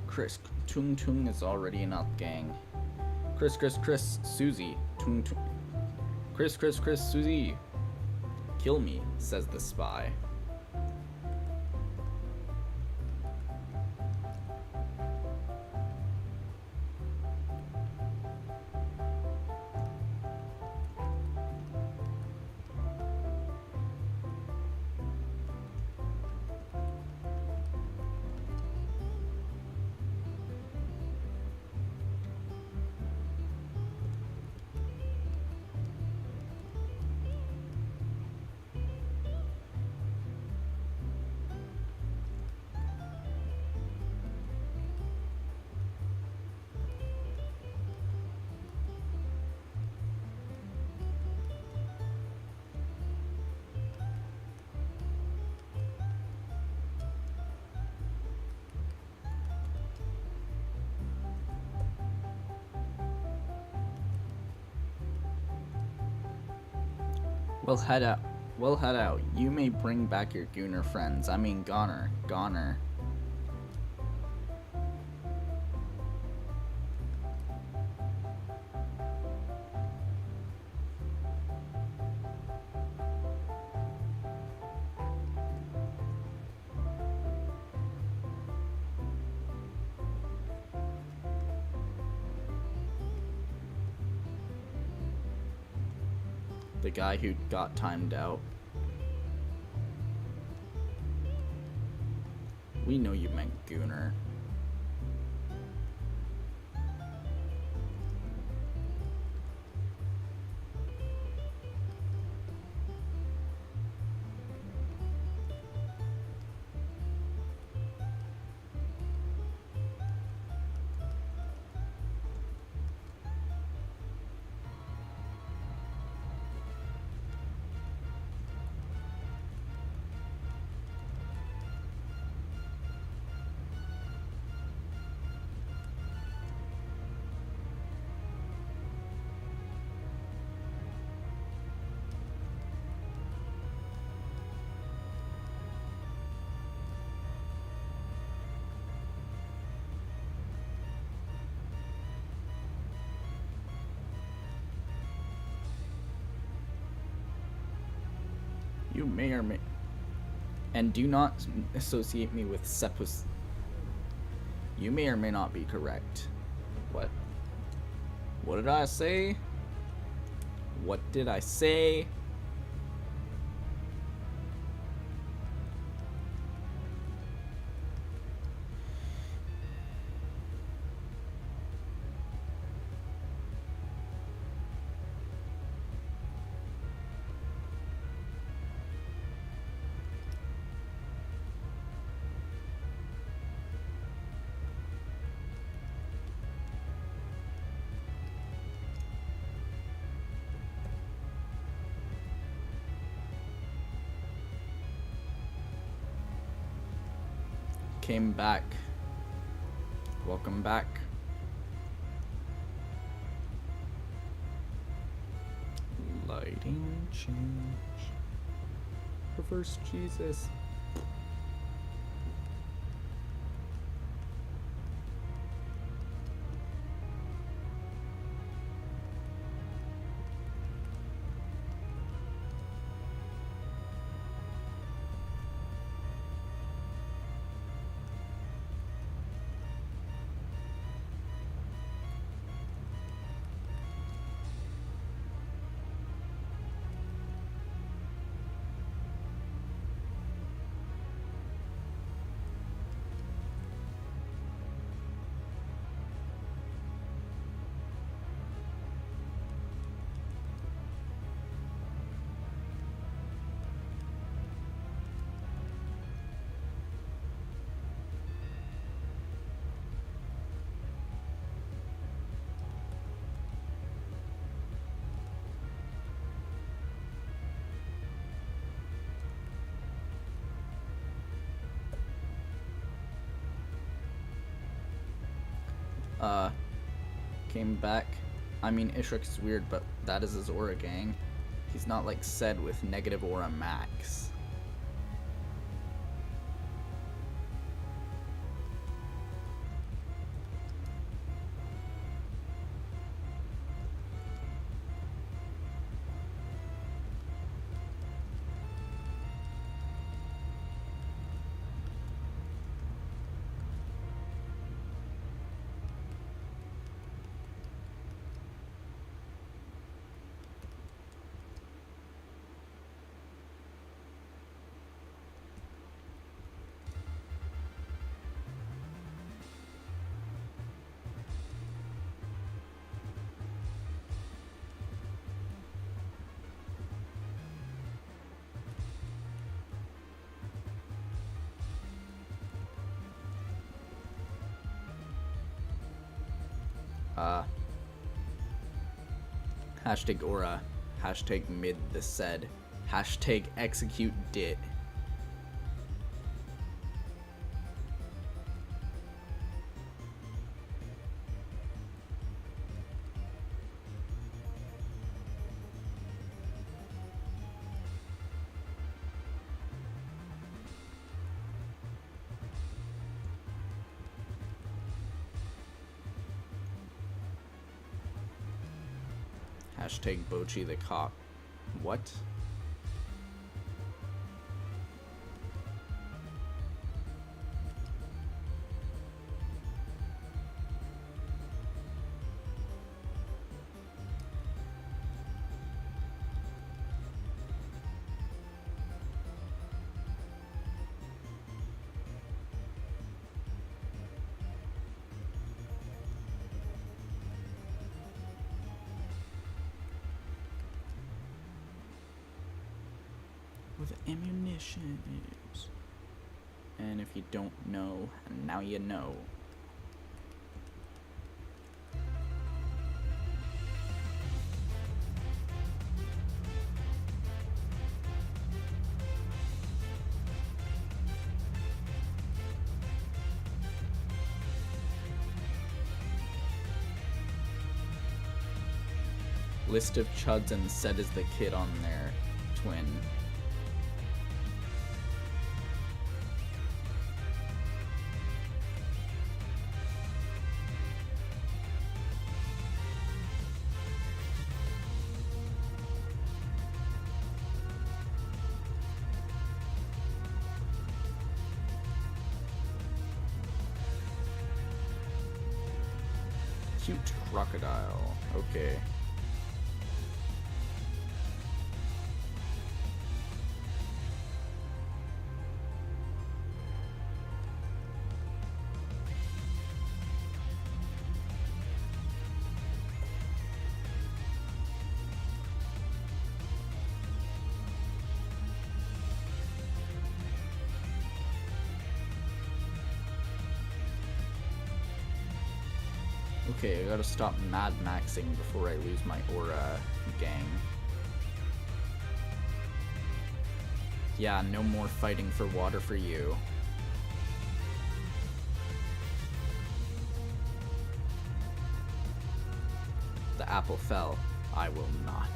B: Chris, Tung Tung is already in our gang. Chris, Susie, Tung Tung. Chris, Susie. Kill me, says the spy. We'll head out. You may bring back your gooner friends. I mean goner. The guy who got timed out. We know you meant gooner. You may or may... And do not associate me with Sepus... You may or may not be correct. What? What did I say? What did I say? came back. Welcome back. Lighting change. Reverse Jesus. Came back. I mean, Ishrek's weird, but that is his aura gang. He's not like said with negative aura max. Hashtag aura. Hashtag mid the said. Hashtag execute dit. Hashtag Bochi the cock. What? With ammunition is. And if you don't know, and now you know. List of chuds and said is the kid on their twin. Cute crocodile. Okay. Okay, I gotta stop mad maxing before I lose my aura gang. Yeah, no more fighting for water for you. apple fell, I will not.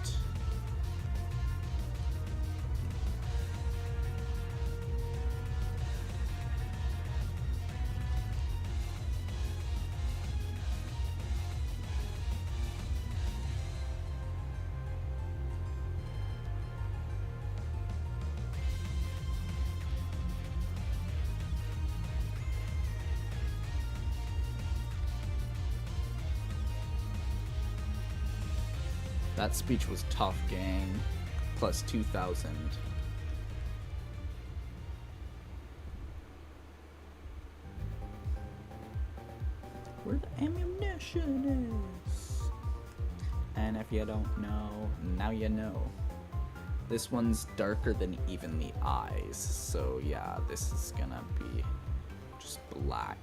B: That speech was tough, gang. Plus 2,000. Where the ammunition is. And if you don't know, now you know. This one's darker than even the eyes, so yeah, this is gonna be just black.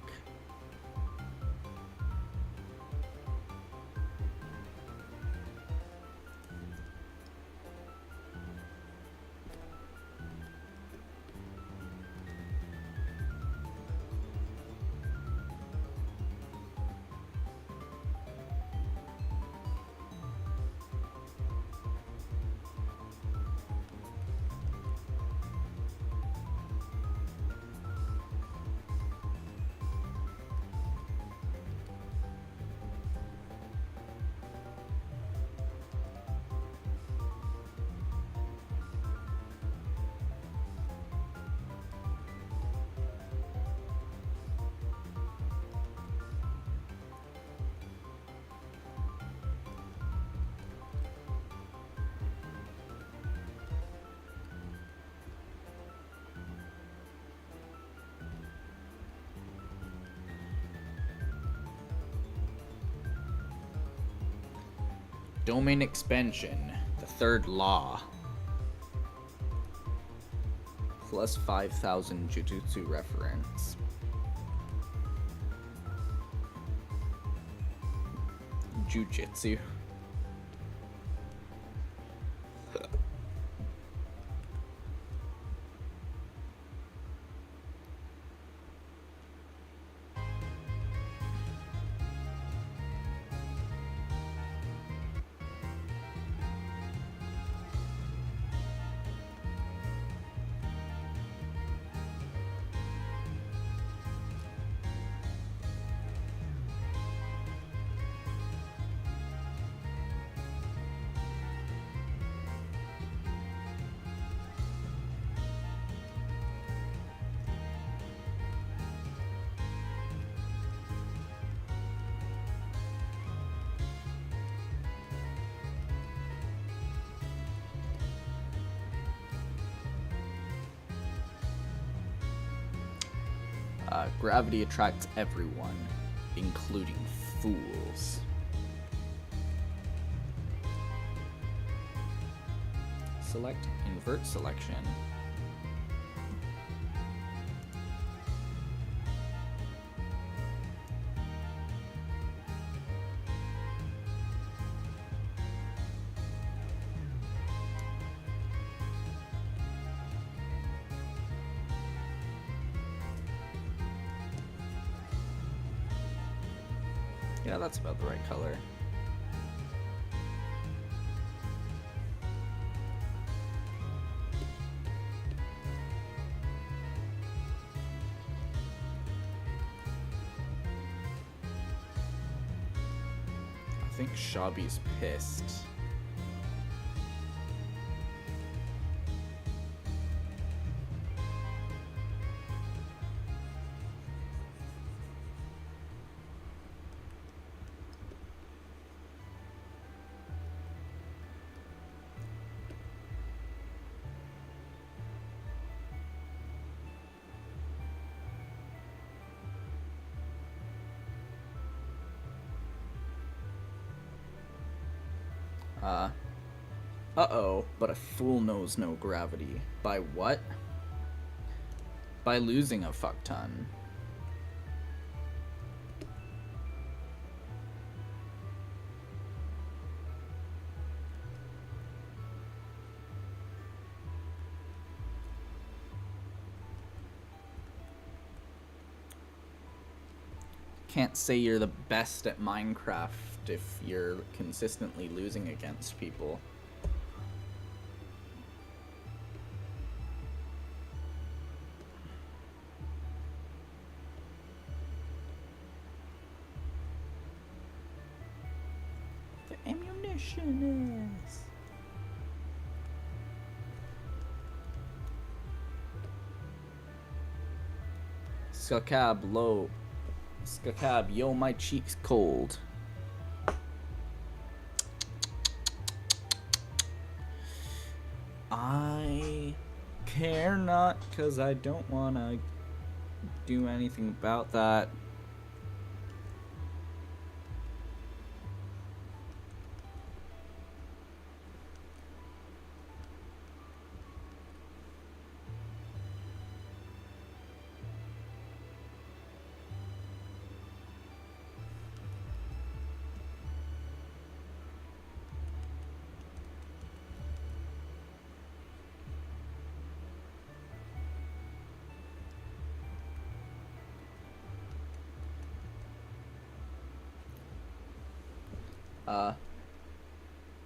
B: Domain expansion, the third law. Plus 5,000 Jujutsu reference. Jujitsu. Gravity attracts everyone, including fools. Select invert selection. Yeah, that's about the right color. I think Shabby's pissed. Uh-oh, but a fool knows no gravity. By what? By losing a fuck ton. Can't say you're the best at Minecraft sucked if you're consistently losing against people. The ammunition is... Skakab low. Skakab, yo, my cheeks cold. I care not, cause I don't wanna do anything about that.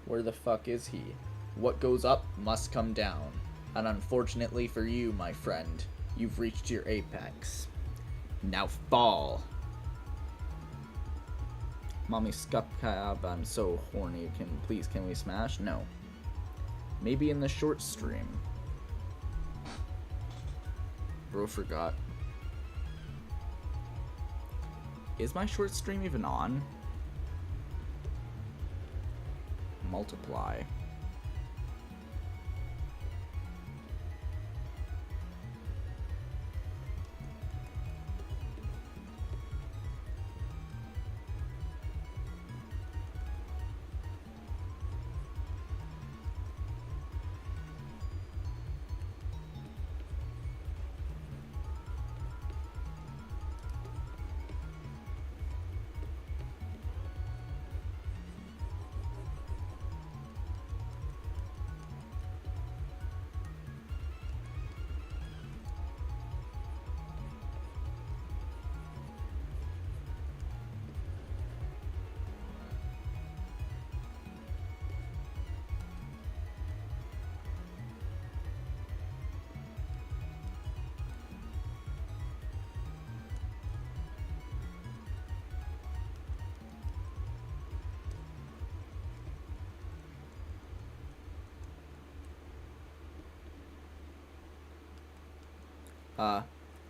B: Where the fuck is he? What goes up must come down. And unfortunately for you, my friend, you've reached your apex. Now fall. Mommy Skakab, I'm so horny. Can we smash? No. Maybe in the short stream. Bro forgot. Is my short stream even on? Multiply.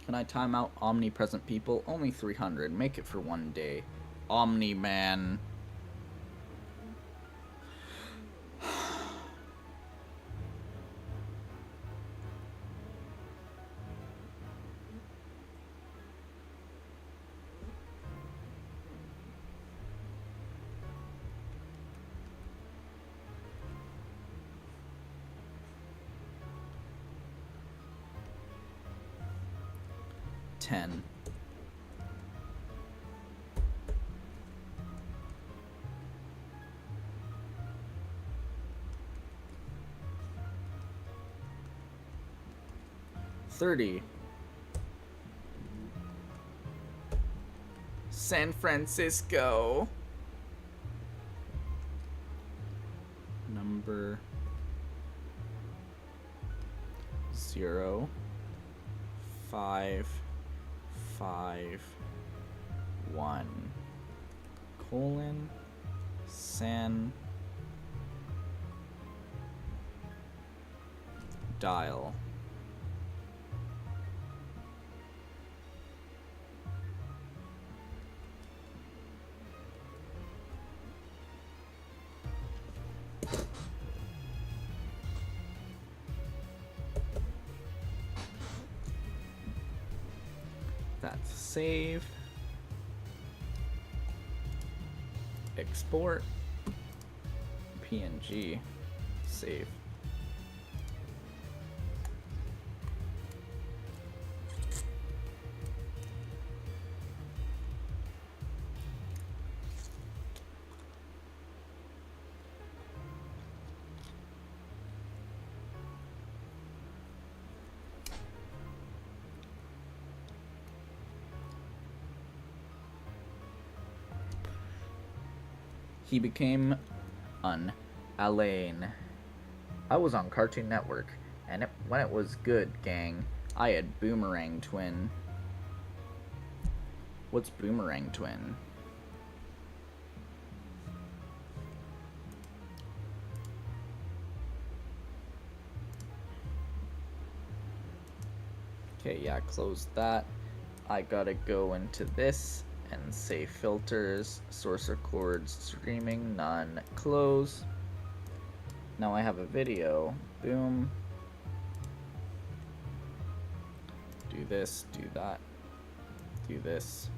B: Can I time out omnipresent people? Only 300. Make it for one day. Omni-Man. $10. $30. San Francisco. Number 0 5 5 1 colon San dial. That's save. Export. PNG. Save. He became Alain. I was on Cartoon Network, and when it was good, gang, I had Boomerang Twin. What's Boomerang Twin? Okay, yeah, close that. I gotta go into this and say filters, source records, streaming, none, close. Now I have a video. Boom. Do this, do that, do this.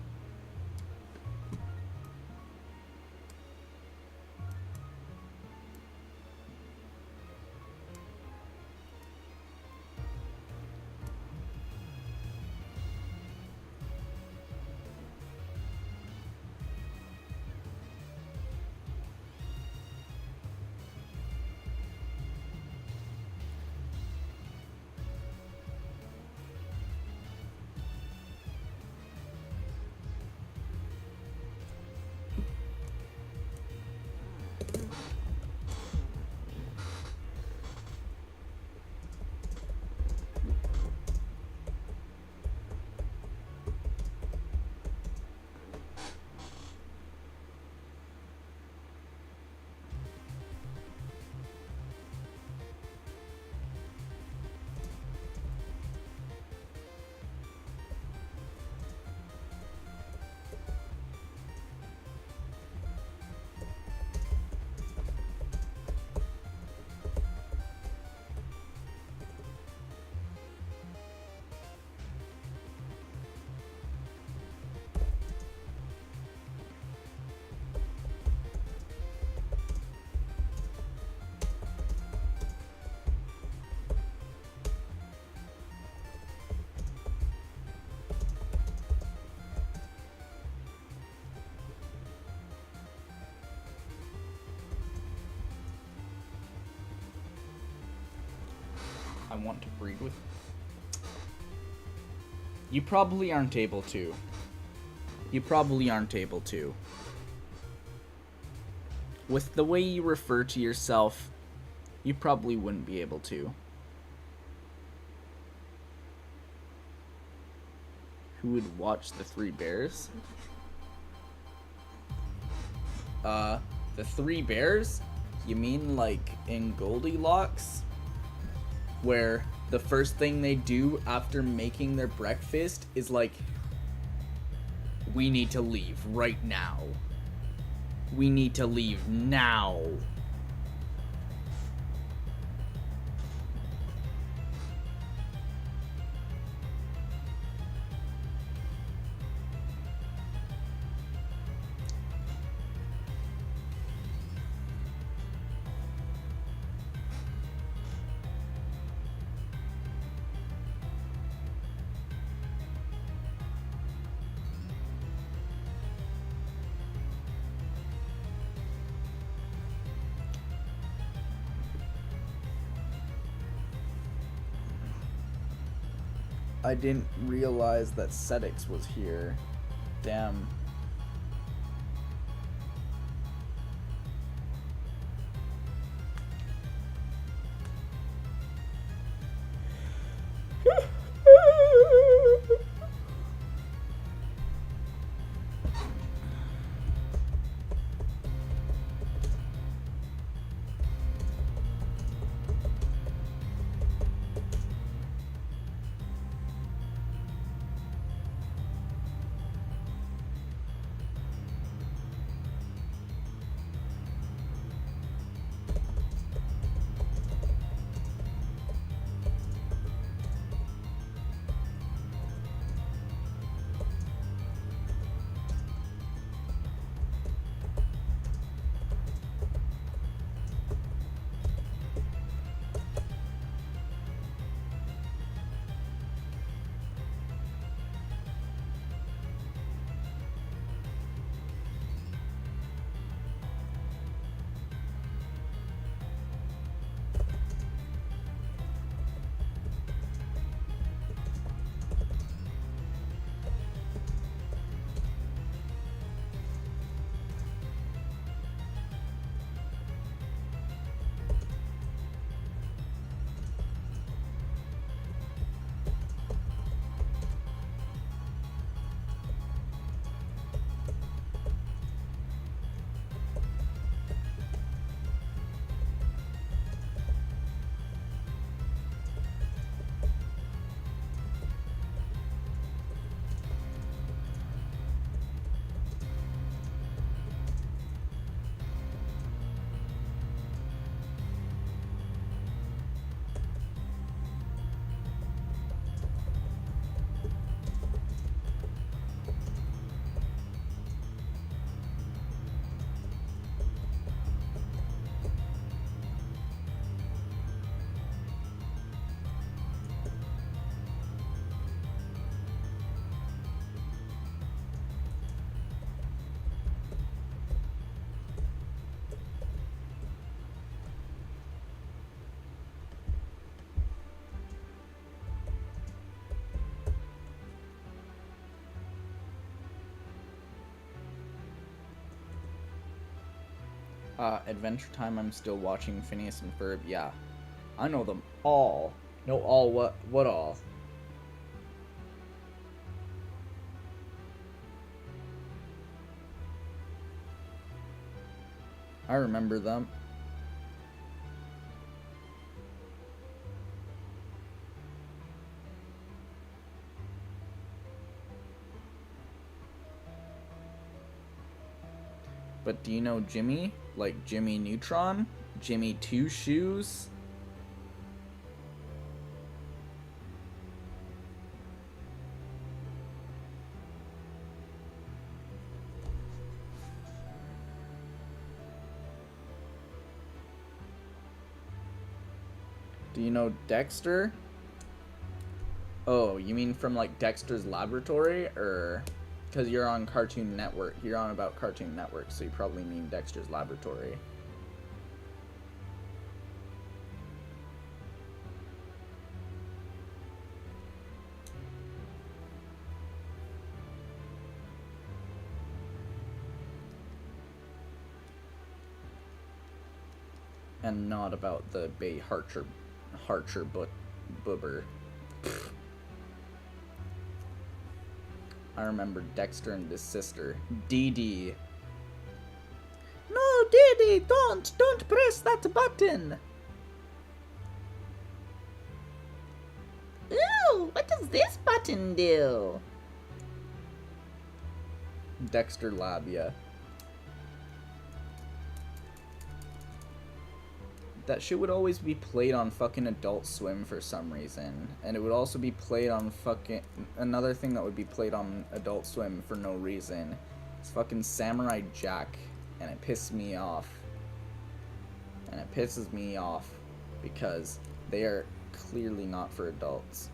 B: I want to breed with. You probably aren't able to. You probably aren't able to. With the way you refer to yourself, you probably wouldn't be able to. Who would watch the Three Bears? The Three Bears? You mean like in Goldilocks? Where the first thing they do after making their breakfast is like, we need to leave right now. We need to leave now. I didn't realize that Setix was here. Damn. Adventure Time, I'm still watching Phineas and Ferb. Yeah. I know them all. No, all what? What all? I remember them. But do you know Jimmy? Like Jimmy Neutron? Jimmy Two Shoes? Do you know Dexter? Oh, you mean from like Dexter's Laboratory? Or because you're on Cartoon Network. You're on about Cartoon Network, so you probably mean Dexter's Laboratory. And not about the Bay Harcher Boober. I remember Dexter and his sister, Dee Dee. No, Dee Dee, don't press that button.
A: Ooh, what does this button do?
B: Dexter Labia. That shit would always be played on fucking Adult Swim for some reason. And it would also be played on fucking... Another thing that would be played on Adult Swim for no reason is fucking Samurai Jack. And it pisses me off. And it pisses me off because they are clearly not for adults.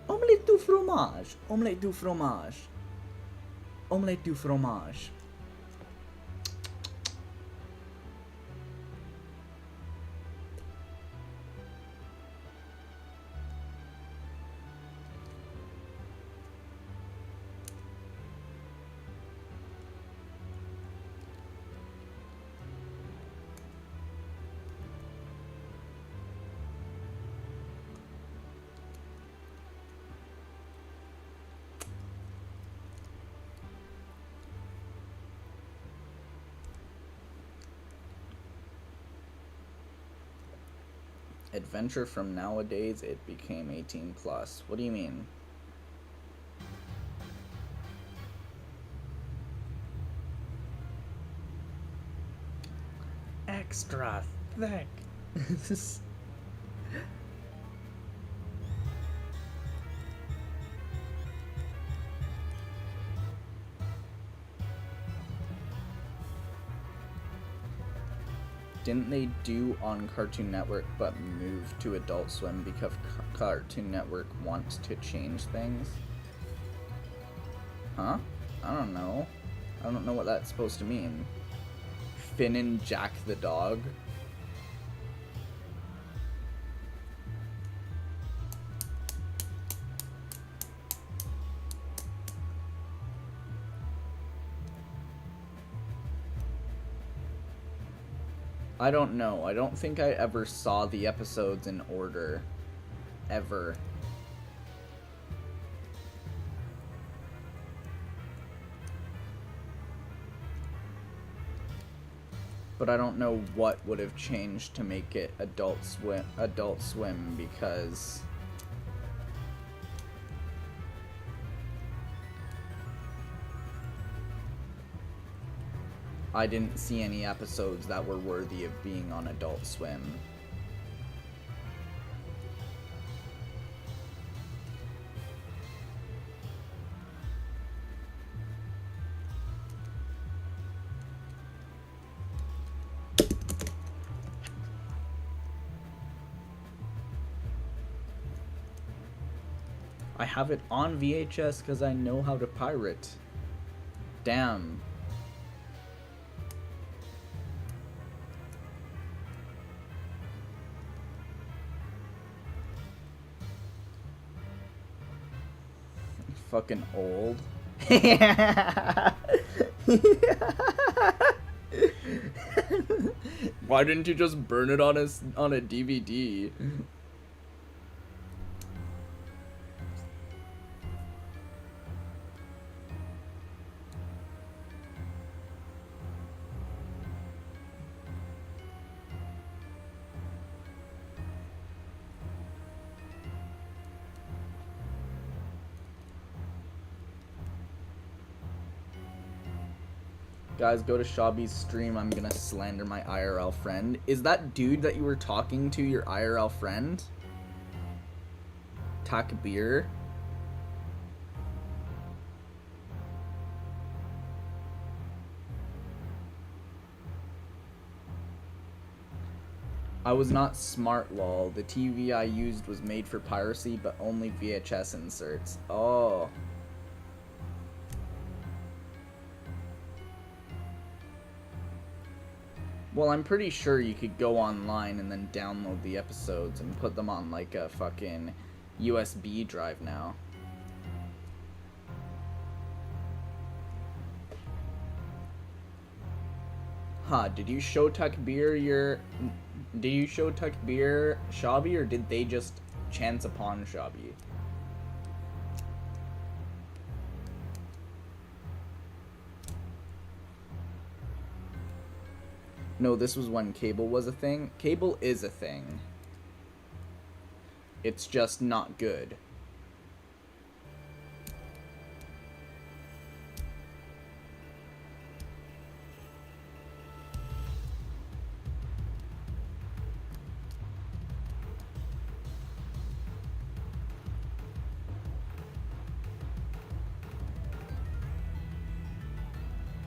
B: Omelette du fromage. Omelette du fromage. Omelette du fromage. Adventure from nowadays, it became 18 plus. What do you mean? Extra thick. Didn't they do on Cartoon Network but move to Adult Swim because Cartoon Network wants to change things? Huh? I don't know. I don't know what that's supposed to mean. Finn and Jack the dog? I don't know. I don't think I ever saw the episodes in order. Ever. But I don't know what would have changed to make it Adult Swim because I didn't see any episodes that were worthy of being on Adult Swim. I have it on VHS because I know how to pirate. Damn. fucking old. Why didn't you just burn it on a DVD? Guys, go to Shabby's stream. I'm gonna slander my IRL friend. Is that dude that you were talking to your IRL friend? Takbir? I was not smart, lol. The TV I used was made for piracy, but only VHS inserts. Oh. Well, I'm pretty sure you could go online and then download the episodes and put them on like a fucking USB drive now. Huh, did you show Takbir Shabby, or did they just chance upon Shabby? No, this was when cable was a thing. Cable is a thing. It's just not good.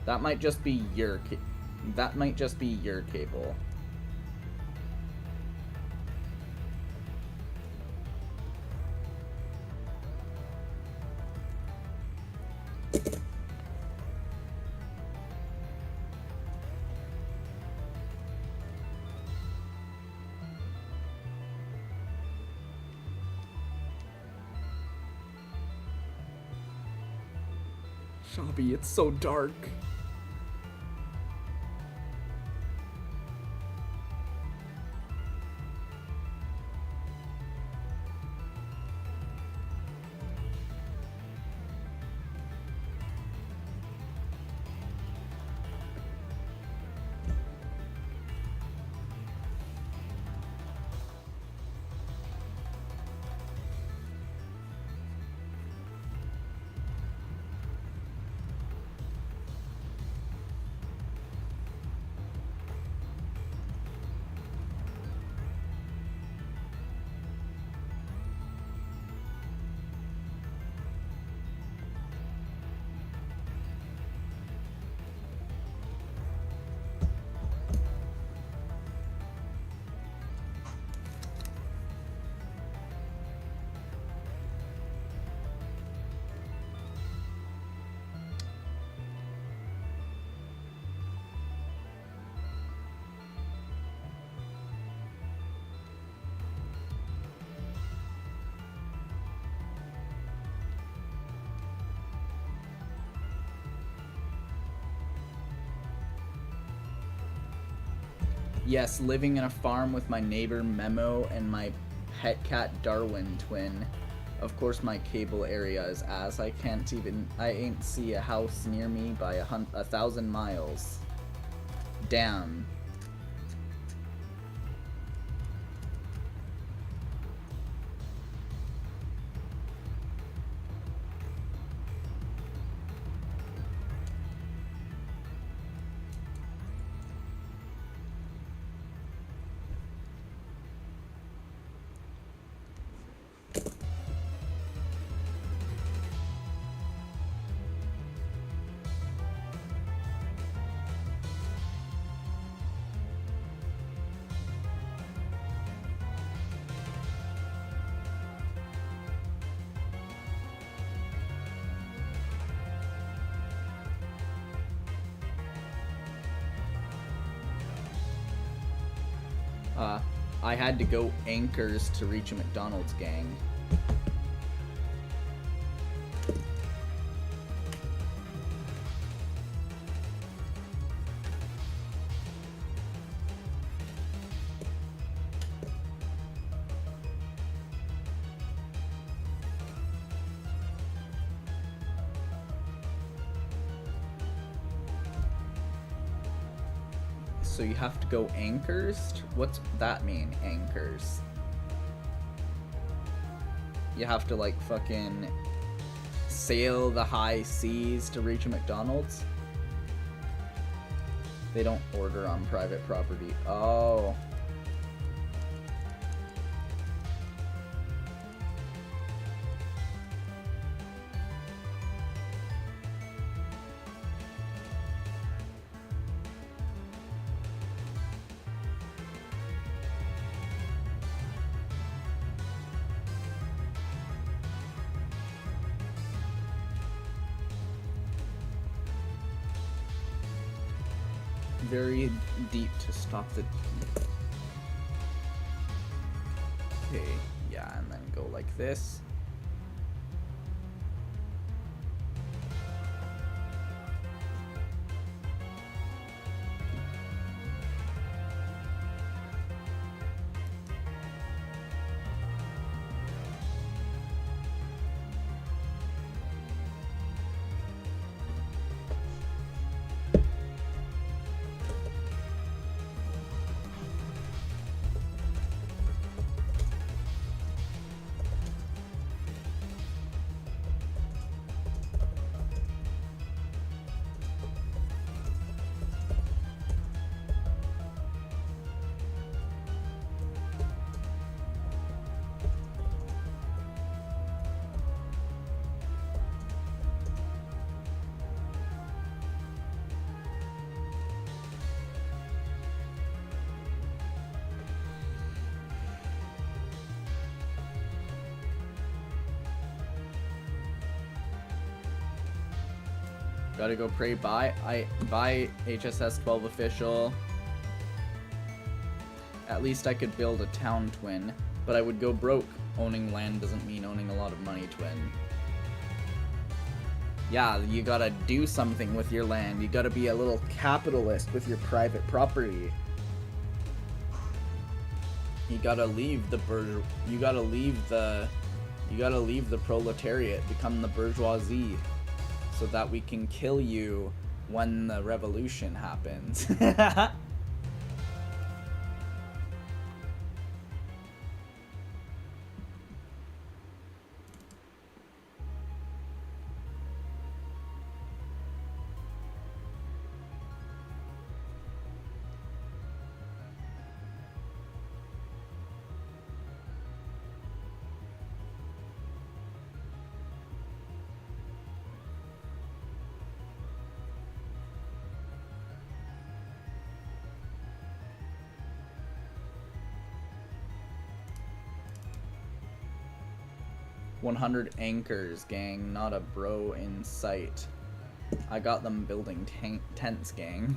B: That might just be your cable. Shabby, it's so dark. Yes, living in a farm with my neighbor Memo and my pet cat Darwin twin. Of course my cable area is ass. I ain't see a house near me by 1,000 miles. Damn. I had to go anchors to reach a McDonald's gang. So you have to go anchors? What's that mean, anchors? You have to like fucking sail the high seas to reach a McDonald's? They don't order on private property. Oh. Very deep to stop the... Okay, yeah, and then go like this. Gotta go pray. Bye HSS 12 official. At least I could build a town twin, but I would go broke. Owning land doesn't mean owning a lot of money, twin. Yeah, you gotta do something with your land. You gotta be a little capitalist with your private property. You gotta leave the you gotta leave the proletariat, become the bourgeoisie, so that we can kill you when the revolution happens. 100 anchors, gang. Not a bro in sight. I got them building tents, gang.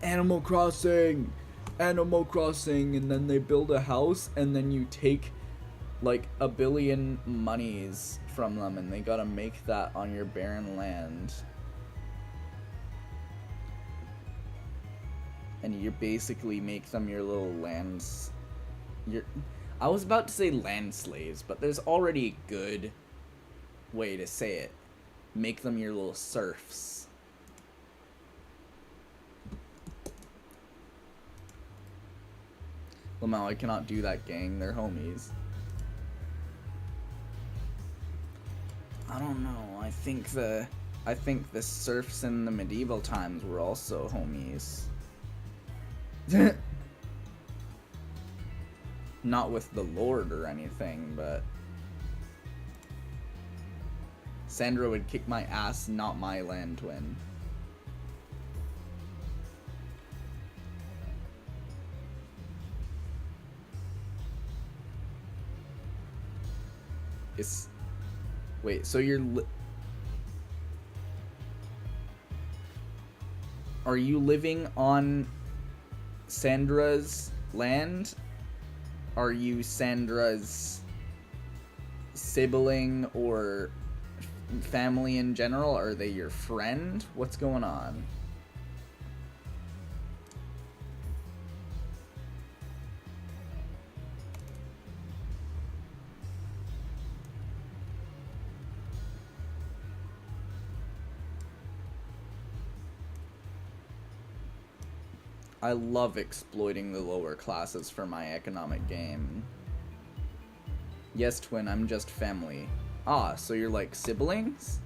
B: Animal Crossing! Animal Crossing! And then they build a house, and then you take like a billion monies from them, and they gotta make that on your barren land. And you basically make them your little lands. I was about to say land slaves, but there's already a good way to say it. Make them your little serfs. Lamau, I cannot do that, gang. They're homies. I don't know. I think the serfs in the medieval times were also homies. Not with the Lord or anything, but Sandra would kick my ass, not my land twin. Wait, so are you living on Sandra's land? Are you Sandra's sibling or family in general? Are they your friend? What's going on? I love exploiting the lower classes for my economic gain. Yes, twin, I'm just family. Ah, so you're like siblings?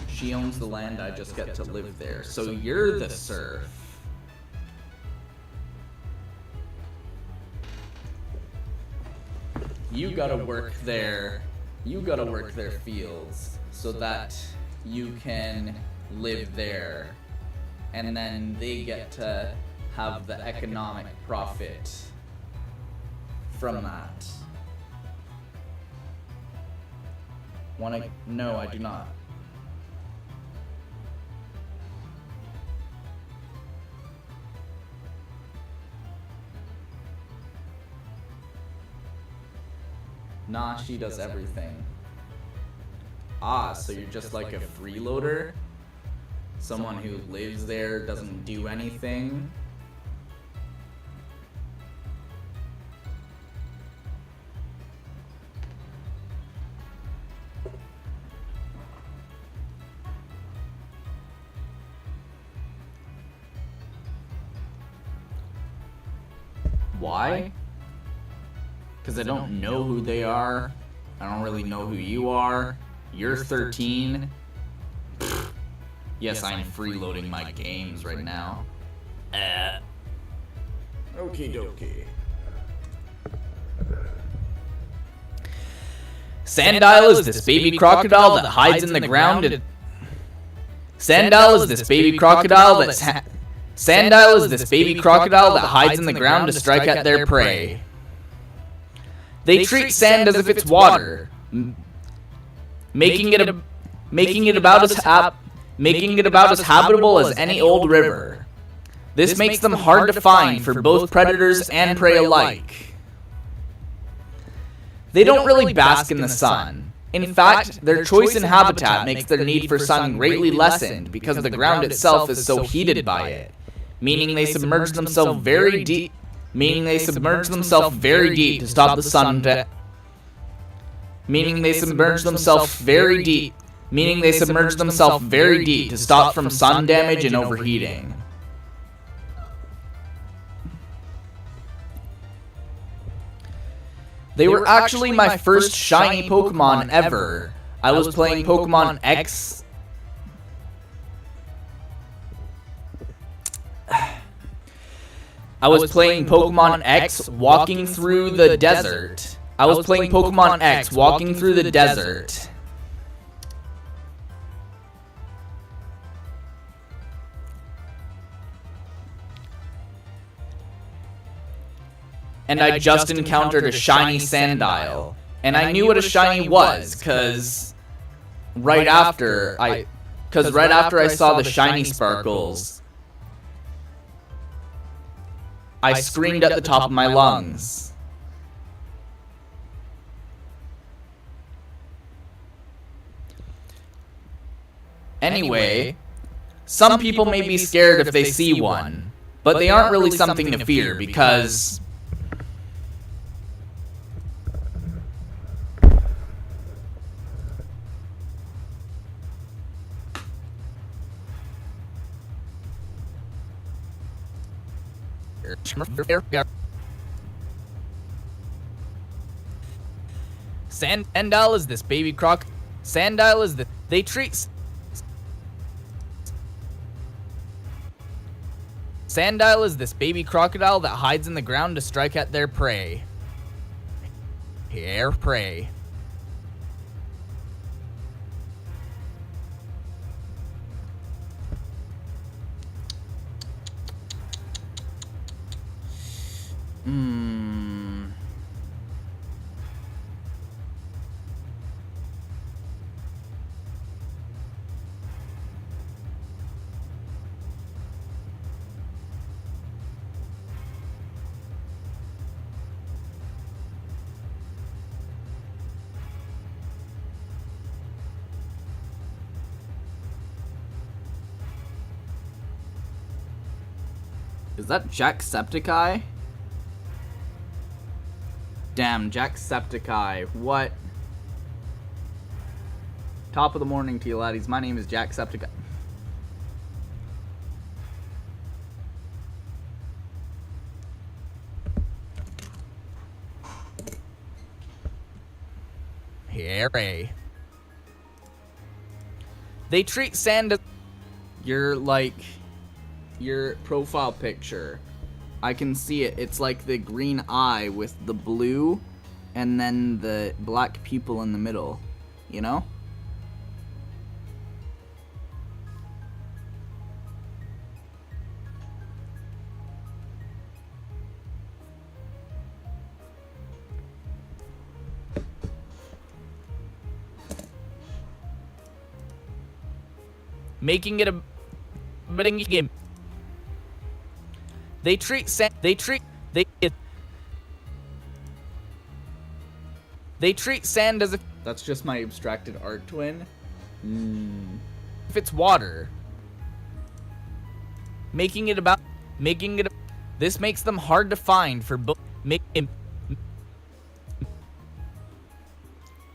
B: She owns the land, I just get to live there. So you're the serf. You gotta work their fields so that you can live there. And then they get to have the economic profit from that. No, I do not. Nah, she does everything. Ah, so you're just like a freeloader? Someone who lives there, doesn't do anything? Why? Because I don't know who they are. I don't really know who you are. You're 13. Pfft. Yes, I'm freeloading my games right now. Okie dokie. Sandile is this baby crocodile that hides in the ground and... Sandile is this baby crocodile that hides in the ground to strike at their prey. They treat sand as if it's water, making it about as habitable as any old river. This makes them hard to find for both predators and prey alike. They don't really bask in the sun. In fact, their choice in habitat makes their need for sun greatly lessened because the ground itself is so heated by it, meaning they submerge themselves very deep to stop the sun to stop from sun damage and overheating. They were actually my first shiny Pokemon ever. I was playing Pokemon X. I was playing Pokemon X walking through the desert. And I just encountered a shiny Sandile. And I knew what a shiny was, cause right after I saw the shiny sparkles, I screamed at the top of my lungs. Anyway, some people may be scared if they see one, but they aren't really something to fear because... Sandile is this baby croc. Sandile is the... They treat... Sandile is this baby crocodile that hides in the ground to strike at their prey. Prey. Is that Jacksepticeye? Damn, Jacksepticeye. What? Top of the morning to you, laddies. My name is Jacksepticeye. Harry. They treat sand as your profile picture. I can see it. It's like the green eye with the blue and then the black pupil in the middle, you know? Making it a betting game. They treat sand as if that's just my abstracted art twin. If it's water. This makes them hard to find for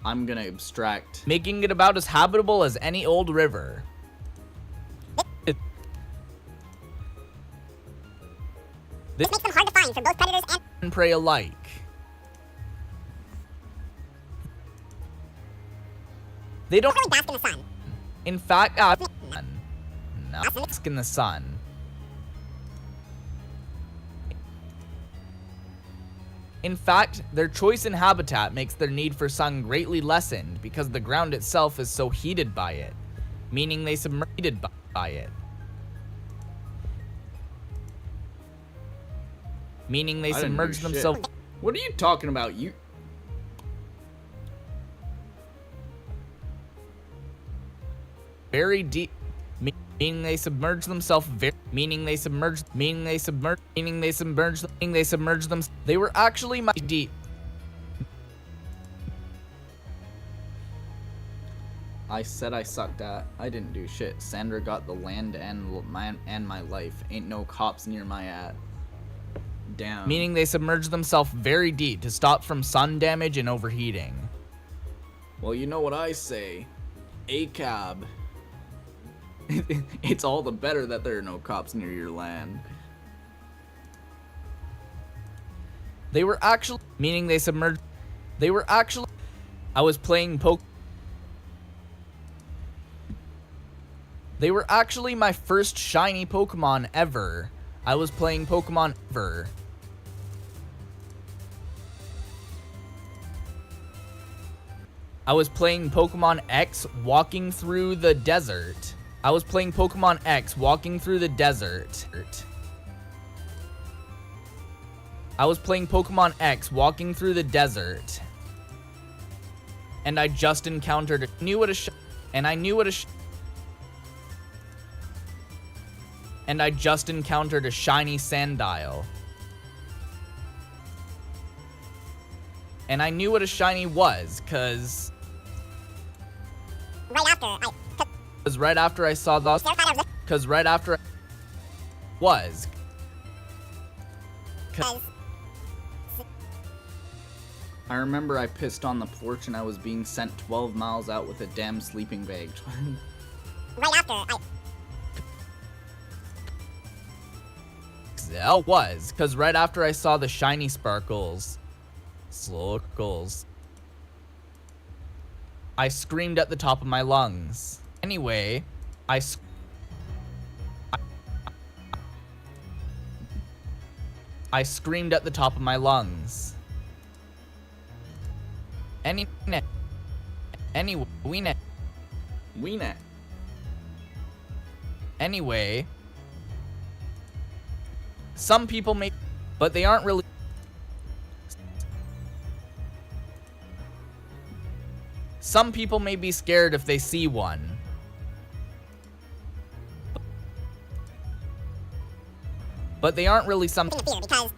B: I'm gonna abstract. Making it about as habitable as any old river. This makes them hard to find for both predators and prey alike. They don't really bask in the sun. In fact, no, bask in the sun. In fact, their choice in habitat makes their need for sun greatly lessened because the ground itself is so heated by it, meaning they submerged by it. Meaning they submerge themselves. What are you talking about? You very deep. Meaning they submerge themselves. Meaning they submerge them. They were actually much deep. I said I sucked at. I didn't do shit. Sandra got the land and my life. Ain't no cops near my at. Damn. Meaning they submerge themselves very deep to stop from sun damage and overheating. Well, you know what I say. ACAB. It's all the better that there are no cops near your land. They were actually... Meaning they submerged... They were actually... I was playing They were actually my first shiny Pokemon ever. I was playing Pokemon ever. I was playing Pokemon X walking through the desert. I was playing Pokemon X walking through the desert. I was playing Pokemon X walking through the desert. And I just encountered I knew what a shiny Sandile. And I knew what a shiny was, cause right after I saw those, cause right after I was, I remember I pissed on the porch and I was being sent 12 miles out with a damn sleeping bag. Right after I was, cause right after I saw the shiny sparkles. I screamed at the top of my lungs. Anyway, I screamed at the top of my lungs. Anyway, some people may, but they aren't really. Some people may be scared if they see one. But they aren't really something to fear because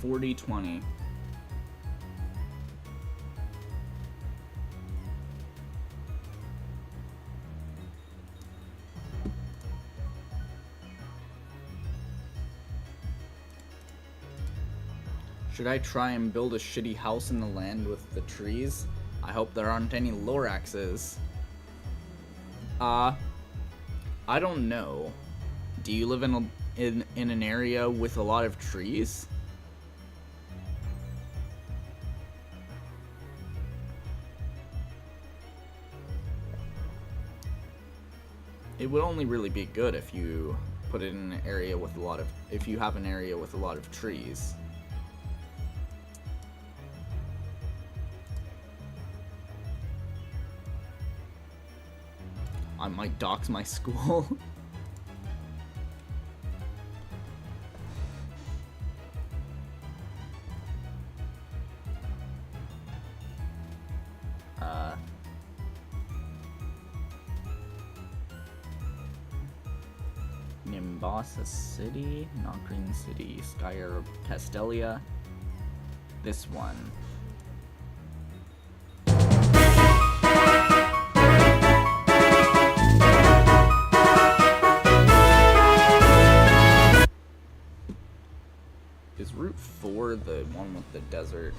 B: 40-20. Should I try and build a shitty house in the land with the trees? I hope there aren't any Loraxes. I don't know. Do you live in an area with a lot of trees? It would only really be good if you put it in an area with a lot of, if you have an area with a lot of trees. I might dox my school. Nimbasa City, not Green City, Skyer Castelia. This one. Is Route 4 the one with the desert?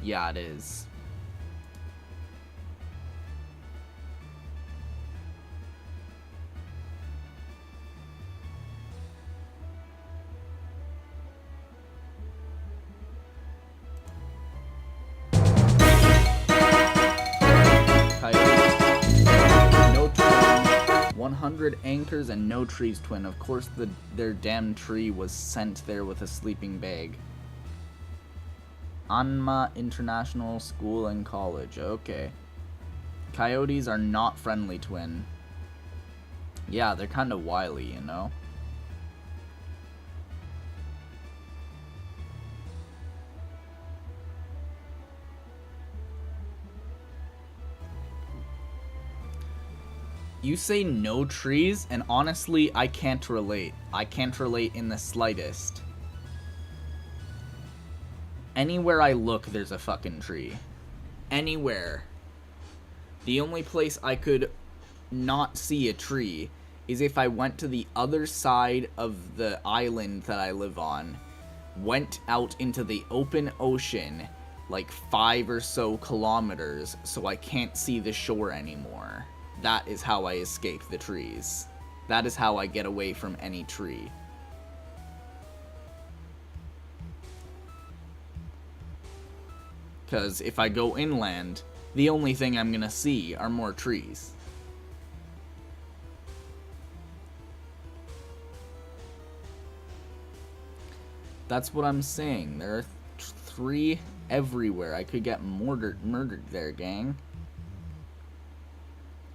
B: Yeah, it is. No twin. 100 anchors and no trees twin. Of course their damn tree was sent there with a sleeping bag. Anma International School and College. Okay. Coyotes are not friendly twin. Yeah, they're kind of wily, you know? You say no trees, and honestly, I can't relate. I can't relate in the slightest. Anywhere I look, there's a fucking tree. Anywhere. The only place I could not see a tree is if I went to the other side of the island that I live on, went out into the open ocean, like 5 or so kilometers, so I can't see the shore anymore. That is how I escape the trees. That is how I get away from any tree. Because if I go inland, the only thing I'm gonna see are more trees. That's what I'm saying. There are 3 everywhere. I could get murdered there, gang.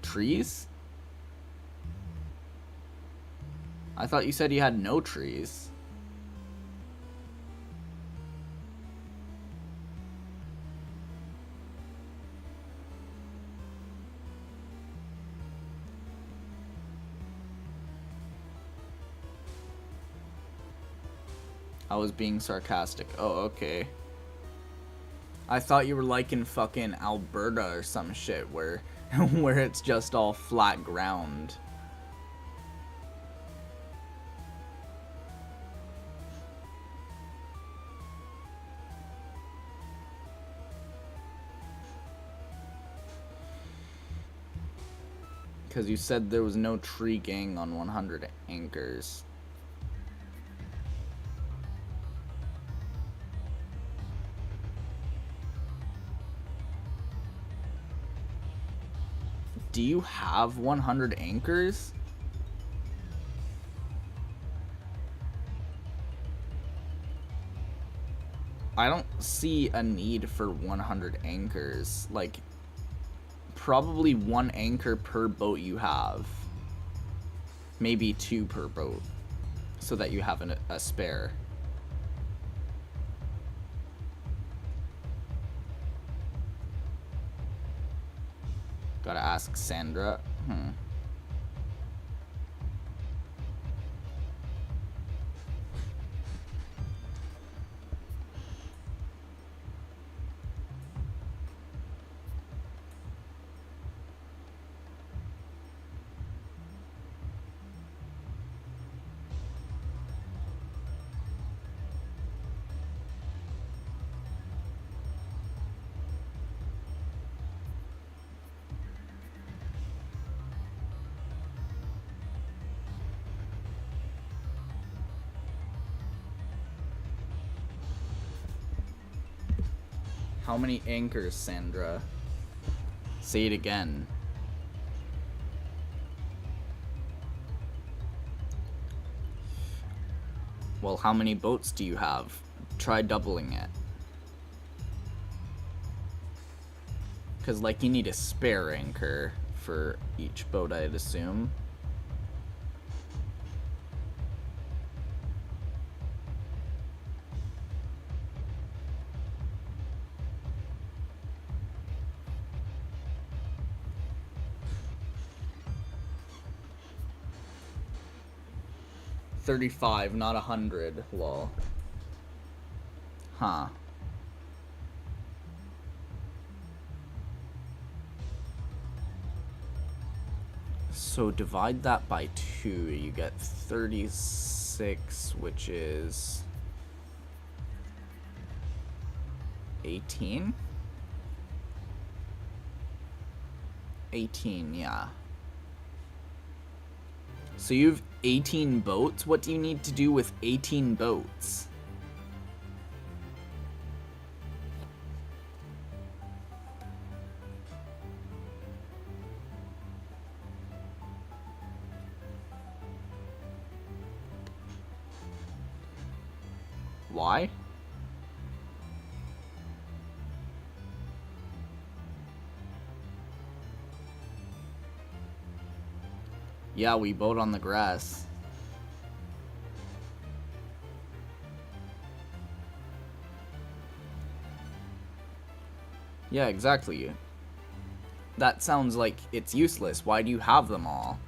B: Trees? I thought you said you had no trees. I was being sarcastic. Oh, okay. I thought you were like in fucking Alberta or some shit where where it's just all flat ground. Because you said there was no tree gang on 100 anchors. Do you have 100 anchors? I don't see a need for 100 anchors. Like, probably 1 anchor per boat you have. Maybe 2 per boat. So that you have a spare. Gotta ask Sandra. How many anchors, Sandra? Say it again. Well, how many boats do you have? Try doubling it. Because, like, you need a spare anchor for each boat, I'd assume. $35, not 100, lol. Huh. So divide that by 2, you get 36, which is 18? 18, yeah. So you have 18 boats? What do you need to do with 18 boats? Why? Yeah, we boat on the grass. Yeah, exactly. That sounds like it's useless. Why do you have them all?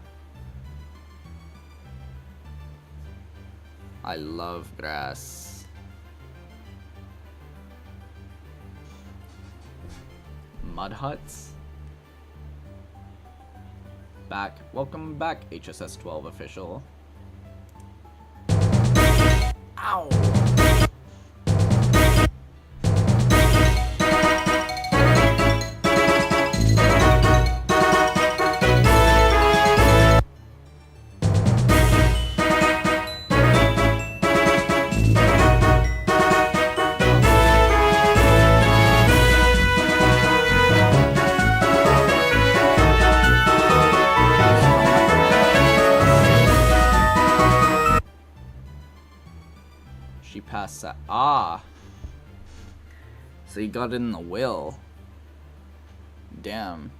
B: I love grass. Mud huts? Back. Welcome back, HSS 12 official. Ow! She passed that. Ah! So you got it in the will. Damn.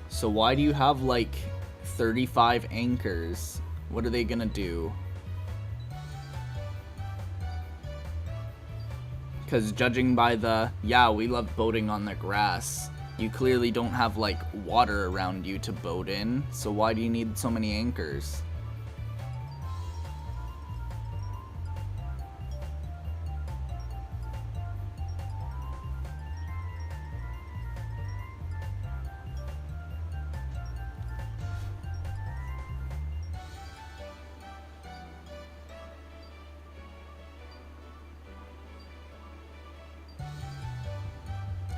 B: So why do you have like 35 anchors? What are they gonna do? Because judging by the, yeah, we love boating on the grass, you clearly don't have like water around you to boat in, so why do you need so many anchors?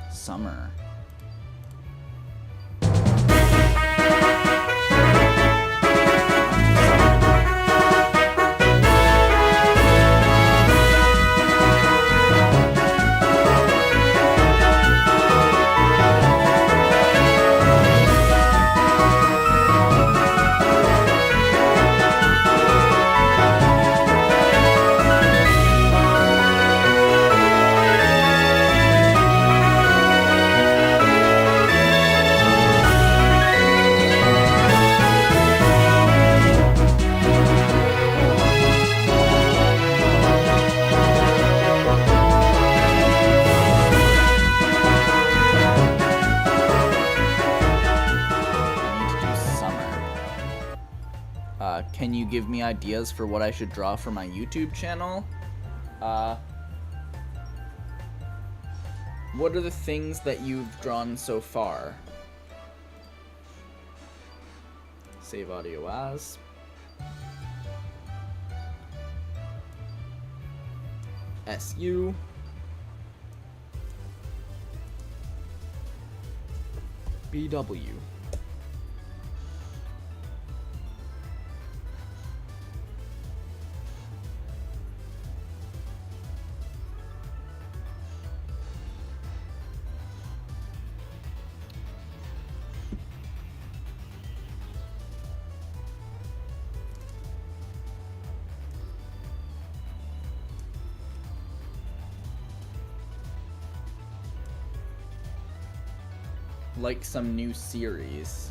B: Summer. Can you give me ideas for what I should draw for my YouTube channel? What are the things that you've drawn so far? Save audio as. SU. BW. like some new series.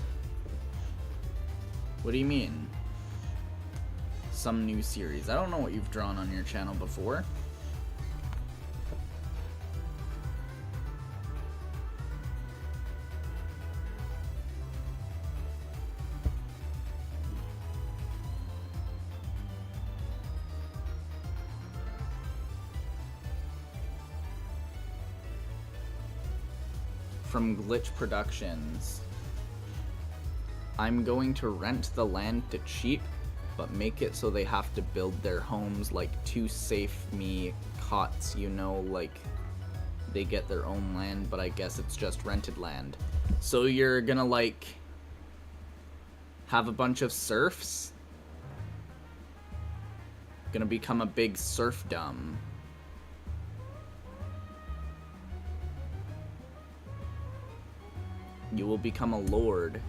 B: What do you mean? Some new series. I don't know what you've drawn on your channel before. From Glitch Productions. I'm going to rent the land to cheap, but make it so they have to build their homes like 2 Safe Me cots, you know, like they get their own land, but I guess it's just rented land. So you're gonna like have a bunch of serfs? Gonna become a big serfdom. You will become a lord.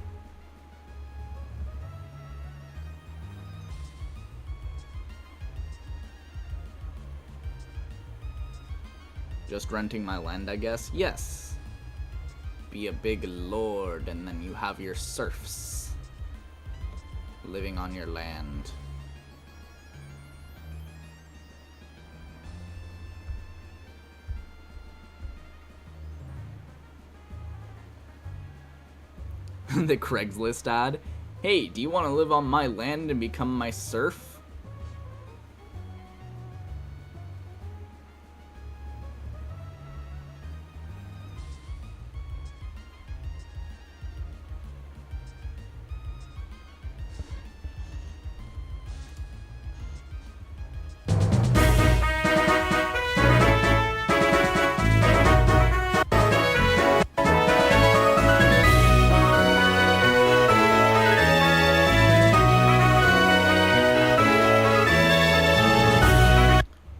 B: Just renting my land, I guess? Yes. Be a big lord, and then you have your serfs living on your land. The Craigslist ad. Hey, do you want to live on my land and become my serf?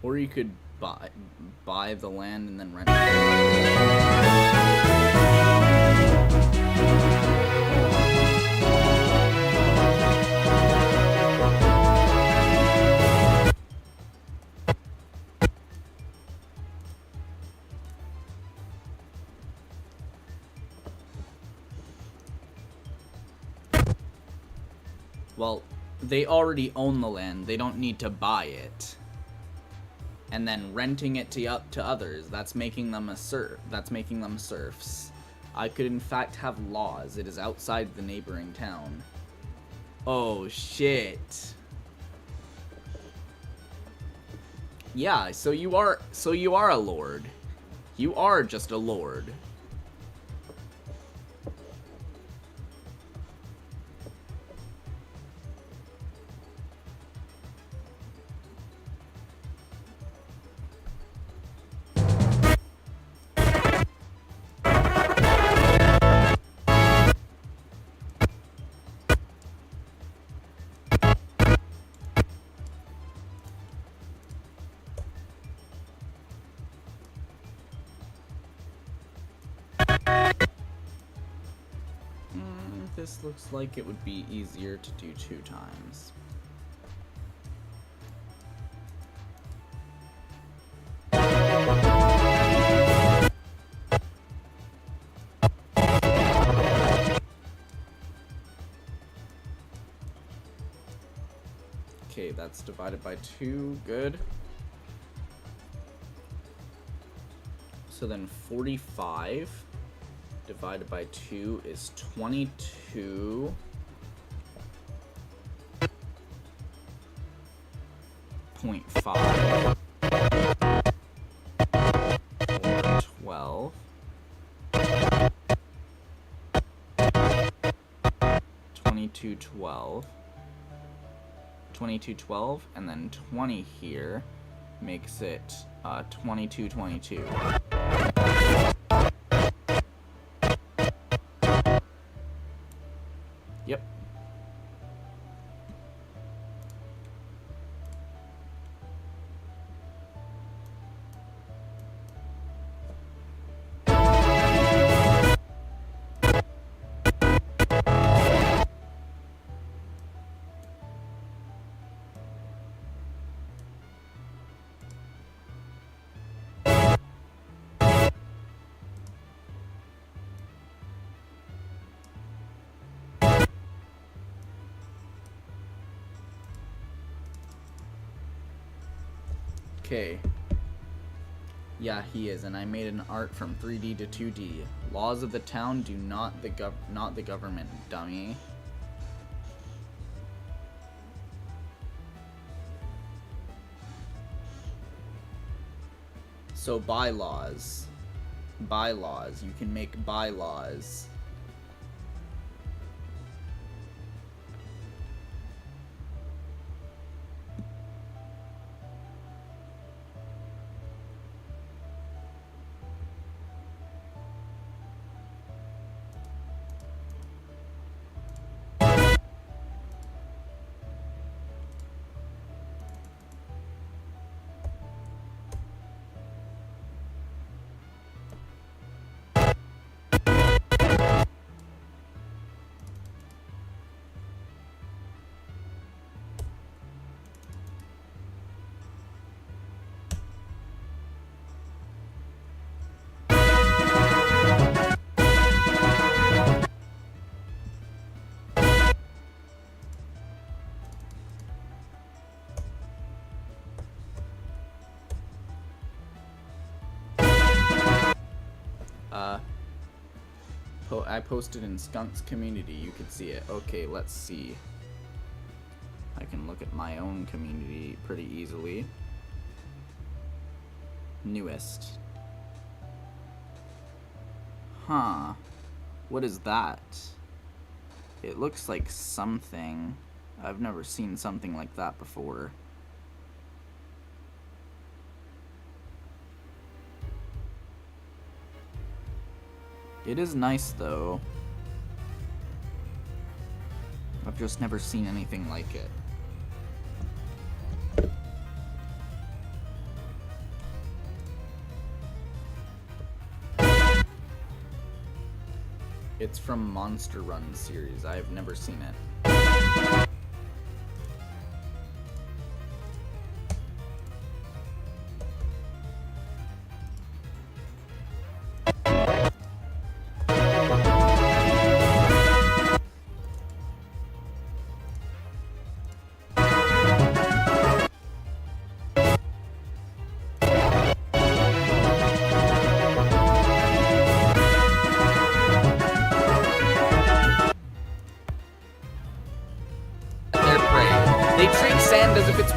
B: Or you could buy the land and then rent it. Well, they already own the land. They don't need to buy it. And then renting it to others, that's making them a serf. That's making them serfs. I could in fact have laws. It is outside the neighboring town. Oh shit. Yeah, so you are a lord. You are just a lord. This looks like it would be easier to do 2 times. Okay, that's divided by 2, good. So then 45 divided by 2 is 22. .5 or 12. 2212. 2212, and then 20 here makes it 2222. Yep. Okay. Yeah, he is, and I made an art from 3D to 2D. Laws of the town do not the government, dummy. So bylaws. Bylaws. You can make bylaws. I posted in Skunk's community. You could see it. Okay, let's see. I can look at my own community pretty easily. Newest. Huh. What is that? It looks like something. I've never seen something like that before. It is nice, though. I've just never seen anything like it. It's from Monster Run series. I've never seen it.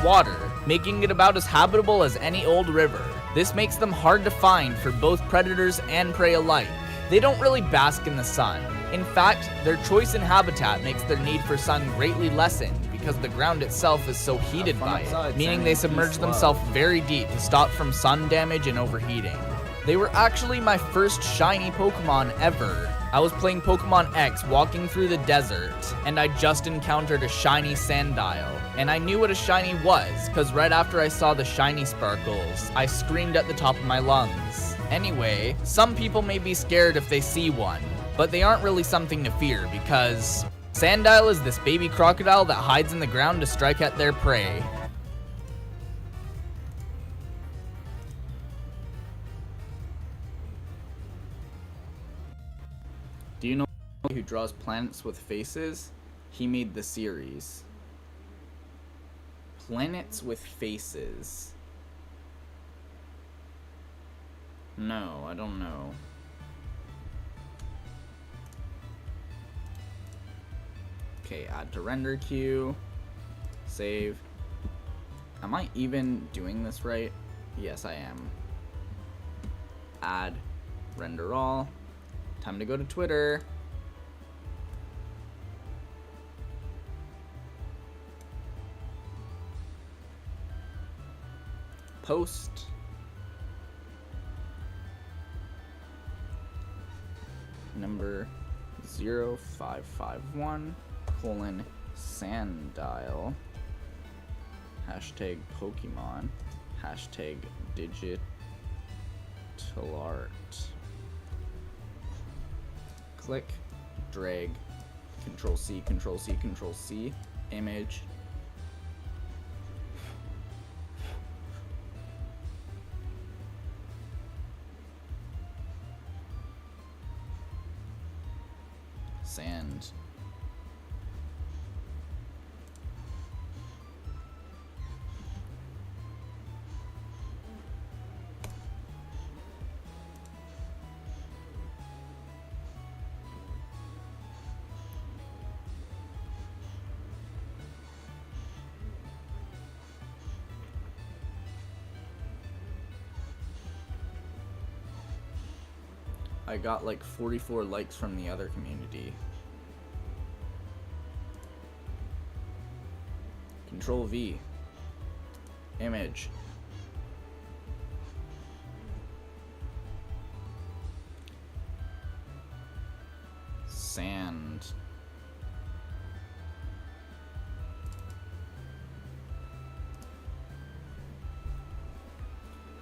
B: Water, making it about as habitable as any old river. This makes them hard to find for both predators and prey alike. They don't really bask in the sun. In fact, their choice in habitat makes their need for sun greatly lessened because the ground itself is so heated by it, meaning they submerge themselves very deep to stop from sun damage and overheating. They were actually my first shiny Pokemon ever. I was playing Pokemon X walking through the desert, and I just encountered a shiny Sandile. And I knew what a shiny was, cause right after I saw the shiny sparkles, I screamed at the top of my lungs. Anyway, some people may be scared if they see one, but they aren't really something to fear because Sandile is this baby crocodile that hides in the ground to strike at their prey. Do you know who draws planets with faces? He made the series. Planets with faces. No, I don't know. Okay, add to render queue. Save. Am I even doing this right? Yes, I am. Add. Render all. Time to go to Twitter. Post. Number 0551:Sandile. Hashtag Pokemon. Hashtag digital art. Click, drag, Control C, Control C, Control C, image. Sand. I got like 44 likes from the other community. Control V. Image. Sand.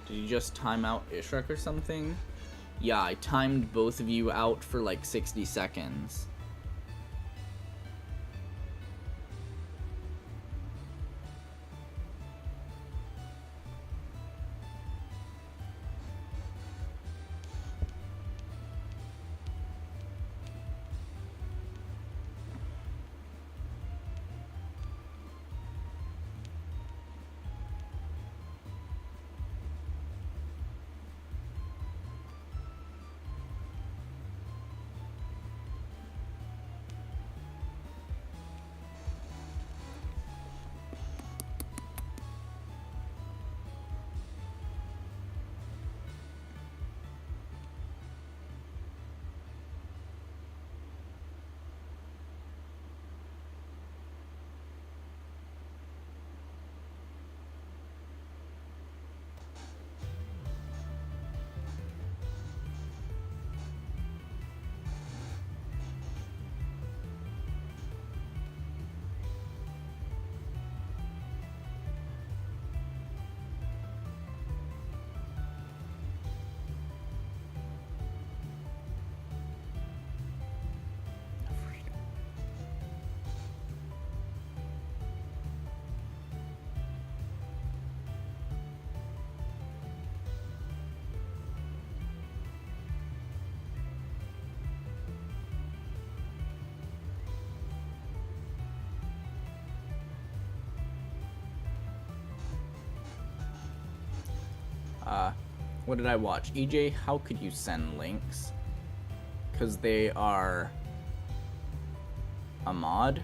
B: Did you just time out Ishrek or something? Yeah, I timed both of you out for like 60 seconds. What did I watch? EJ, how could you send links? Because they are a mod?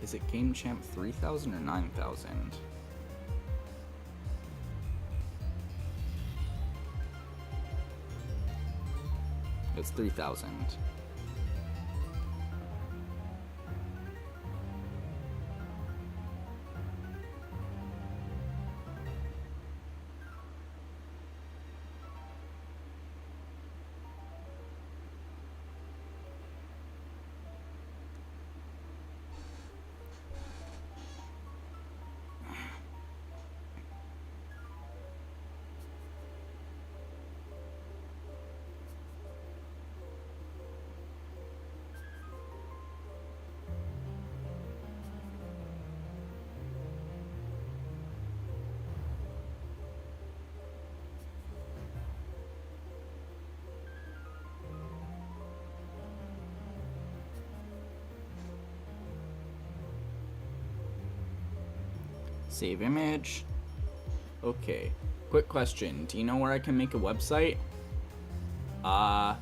B: Is it Game Champ 3000 or 9000? It's 3,000. Save image. Okay. Quick question. Do you know where I can make a website? I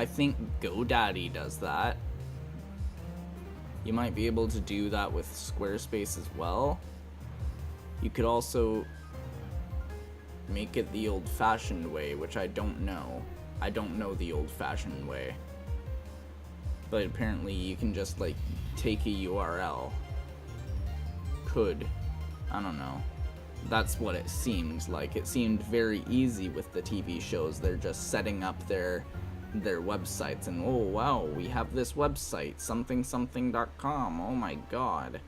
B: think GoDaddy does that. You might be able to do that with Squarespace as well. You could also make it the old-fashioned way, which I don't know. I don't know the old-fashioned way. But apparently you can just, like, take a URL. Could. I don't know. That's what it seemed like. It seemed very easy with the TV shows. They're just setting up their websites and, oh wow, we have this website, something.com. Oh my god.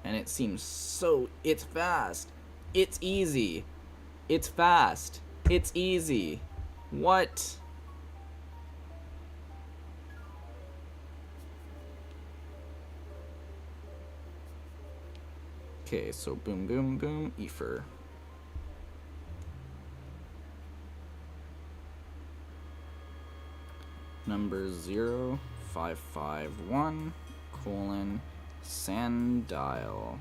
B: And it seems so, it's fast. It's easy. It's fast. It's easy. What? Okay, so boom, boom, boom, Ether. Number 0551 colon Sandile.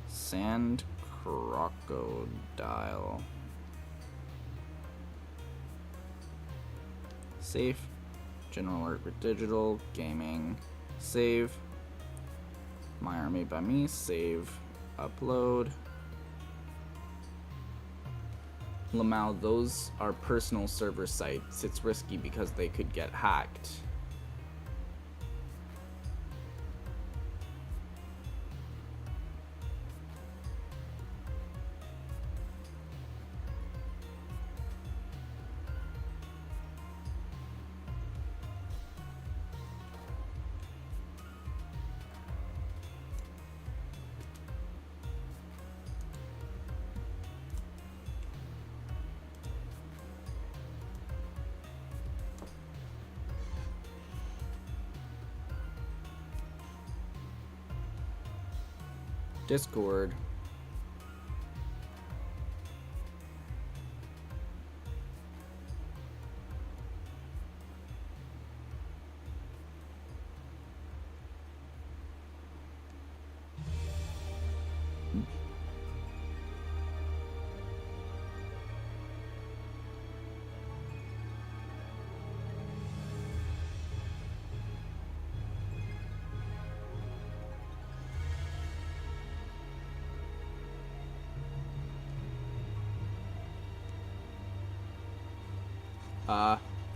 B: Sand crocodile. Safe. General Art with Digital. Gaming. Save. My Army by me. Save. Upload. Lamau, those are personal server sites. It's risky because they could get hacked. Discord.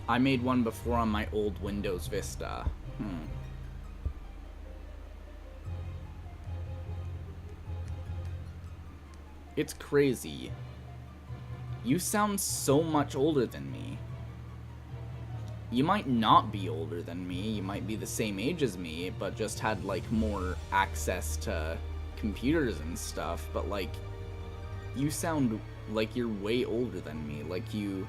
B: I made one before on my old Windows Vista. It's crazy. You sound so much older than me. You might not be older than me, you might be the same age as me, but just had, like, more access to computers and stuff, but, like, you sound like you're way older than me, like you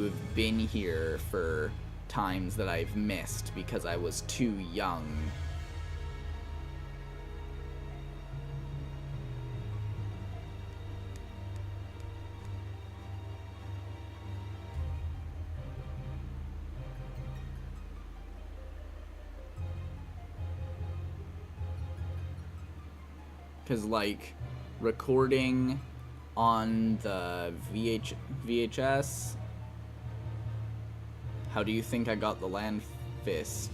B: have been here for times that I've missed because I was too young. Because, like, recording on the VHS, how do you think I got the land fist?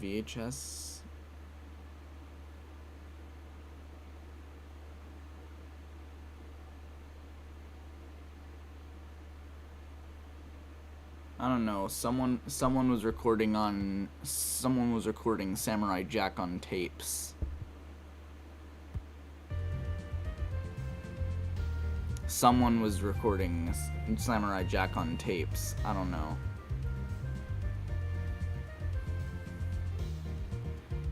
B: VHS. I don't know. Someone was recording Samurai Jack on tapes. Someone was recording Samurai Jack on tapes. I don't know.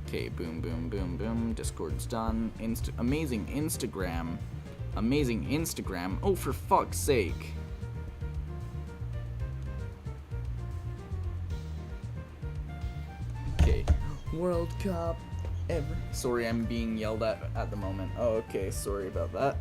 B: Okay, boom, boom, boom, boom. Discord's done. Amazing Instagram. Amazing Instagram. Oh, for fuck's sake. Okay. World Cup. Sorry, I'm being yelled at the moment. Oh, okay. Sorry about that.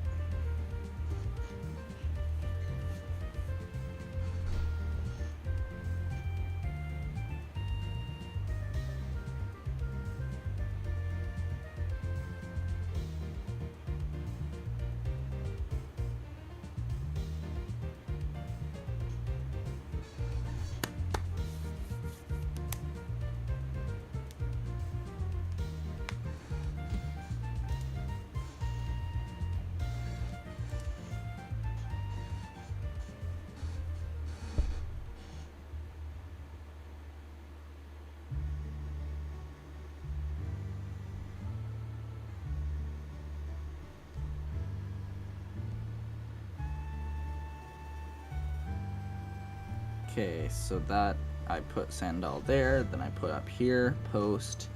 B: Okay, so that I put Sandal there, then I put up here, post,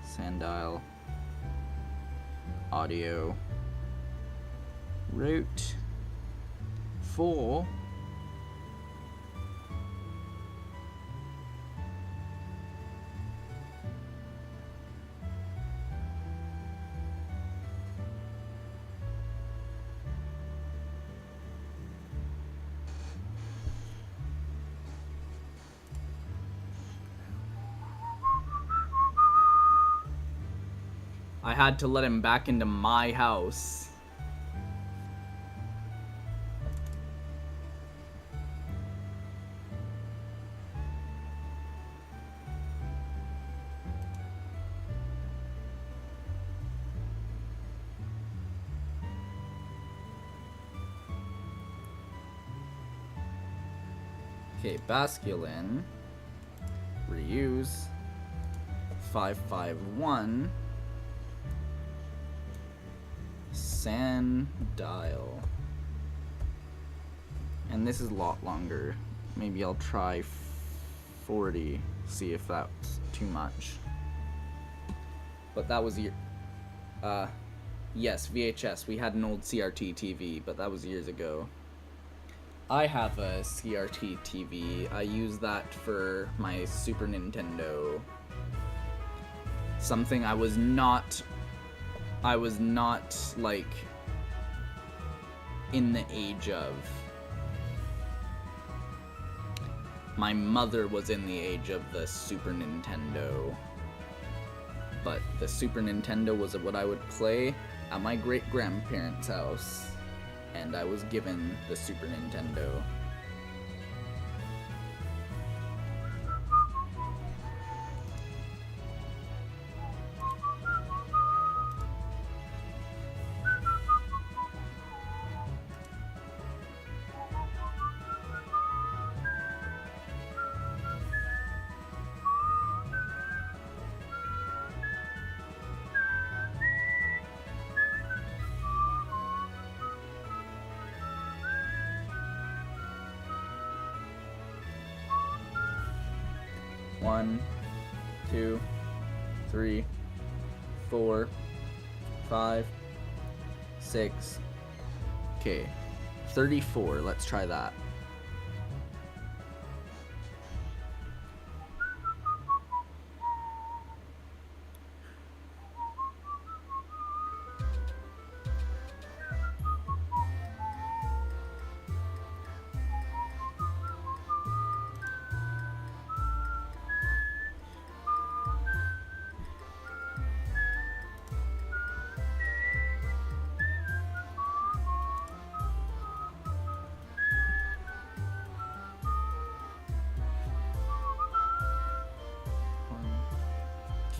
B: Sandal, audio, route, 4, I had to let him back into my house. Okay, Basculin, reuse, 551, Sandile. And this is a lot longer. Maybe I'll try 40, see if that's too much. But that was yes, VHS. We had an old CRT TV, but that was years ago. I have a CRT TV. I use that for my Super Nintendo. Something I was not like in the age of. My mother was in the age of the Super Nintendo. But the Super Nintendo was what I would play at my great-grandparents' house. And I was given the Super Nintendo. One, 2, 3, 4, 5, 6. Okay, 34. Let's try that.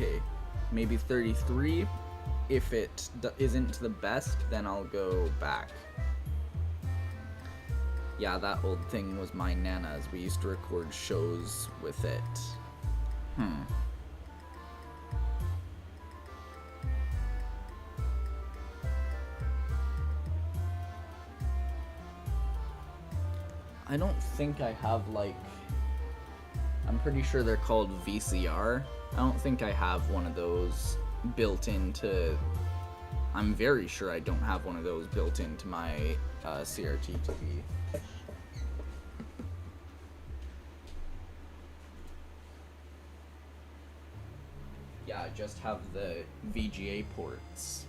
B: Okay, maybe 33. If it isn't the best, then I'll go back. Yeah, that old thing was my Nana's. We used to record shows with it. I don't think I have, like... I'm pretty sure they're called VCR. I don't think I have one of those built into... I'm very sure I don't have one of those built into my CRT TV. Yeah, I just have the VGA ports.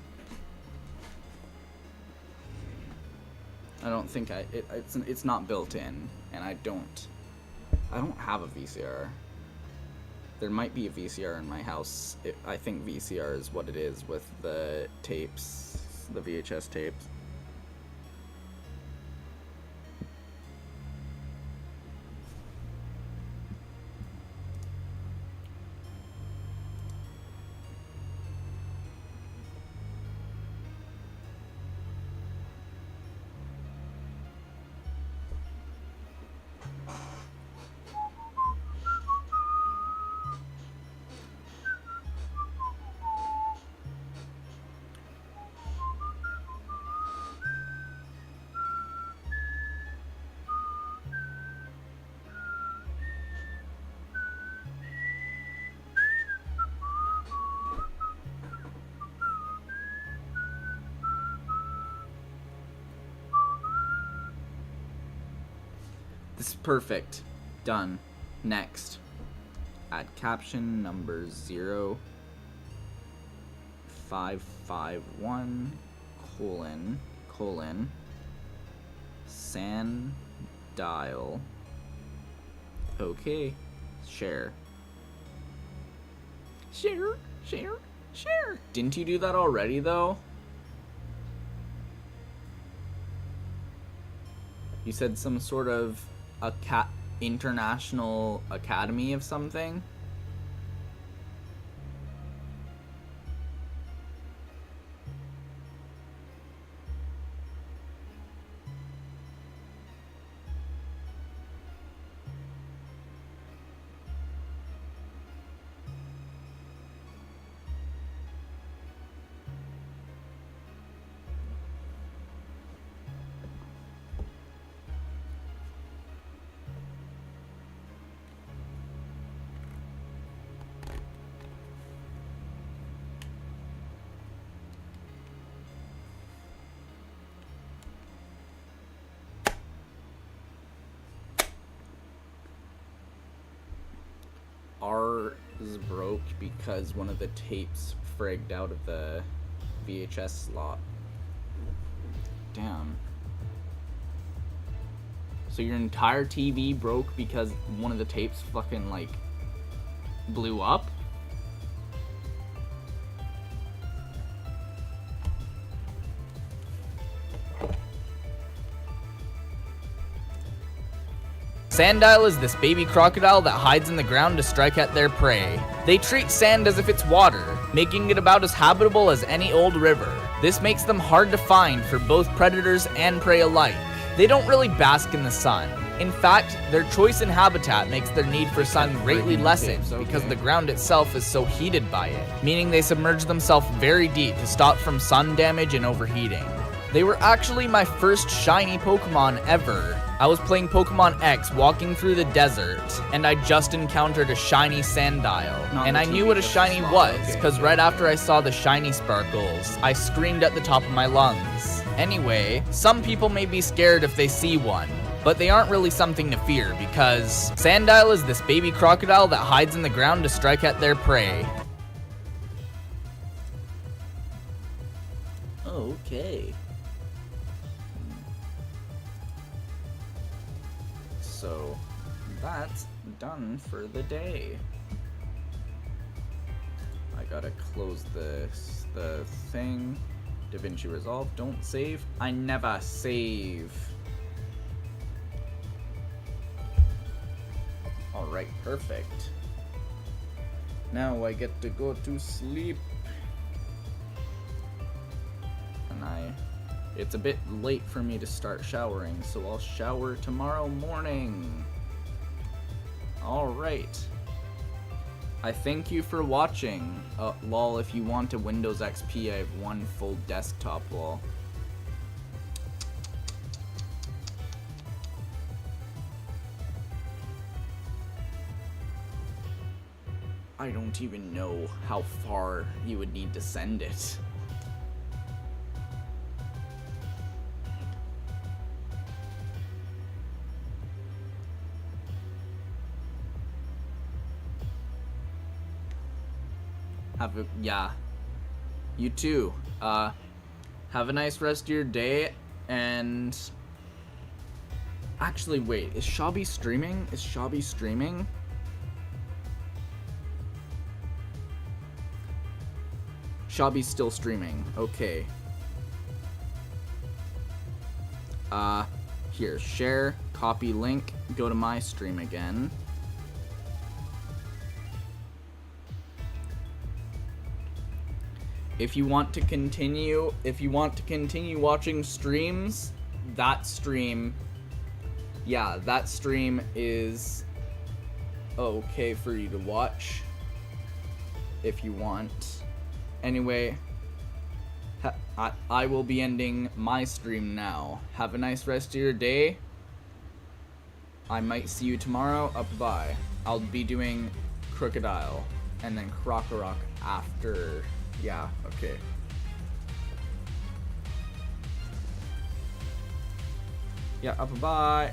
B: I don't think it's not built in, and I don't have a VCR. There might be a VCR in my house. I think VCR is what it is with the tapes, the VHS tapes. This is perfect. Done. Next. Add caption number 0551 colon sand dial. Okay. Share. Share. Didn't you do that already, though? You said some sort of international academy of something? Ours broke because one of the tapes frigged out of the VHS slot. Damn. So your entire TV broke because one of the tapes fucking, like, blew up? Sandile is this baby crocodile that hides in the ground to strike at their prey. They treat sand as if it's water, making it about as habitable as any old river. This makes them hard to find for both predators and prey alike. They don't really bask in the sun. In fact, their choice in habitat makes their need for sun greatly lessened because the ground itself is so heated by it, meaning they submerge themselves very deep to stop from sun damage and overheating. They were actually my first shiny Pokemon ever. I was playing Pokemon X walking through the desert, and I just encountered a shiny Sandile. And I knew what a shiny was, because right after I saw the shiny sparkles, I screamed at the top of my lungs. Anyway, some people may be scared if they see one, but they aren't really something to fear, because Sandile is this baby crocodile that hides in the ground to strike at their prey. Okay. So, that's done for the day. I gotta close the thing. DaVinci Resolve, don't save. I never save. Alright, perfect. Now I get to go to sleep. And it's a bit late for me to start showering, so I'll shower tomorrow morning. Alright. I thank you for watching. Lol, if you want a Windows XP, I have one full desktop, lol. I don't even know how far you would need to send it. Yeah. You too. Have a nice rest of your day, and... Actually, wait, is Shabby streaming? Is Shabby streaming? Shabby's still streaming. Okay. Here, share, copy link, go to my stream again. If you want to continue watching streams, that stream is okay for you to watch if you want. Anyway, I will be ending my stream now. Have a nice rest of your day. I might see you tomorrow. Bye. I'll be doing Crocodile and then Crocorock after. Yeah, okay. Yeah, bye.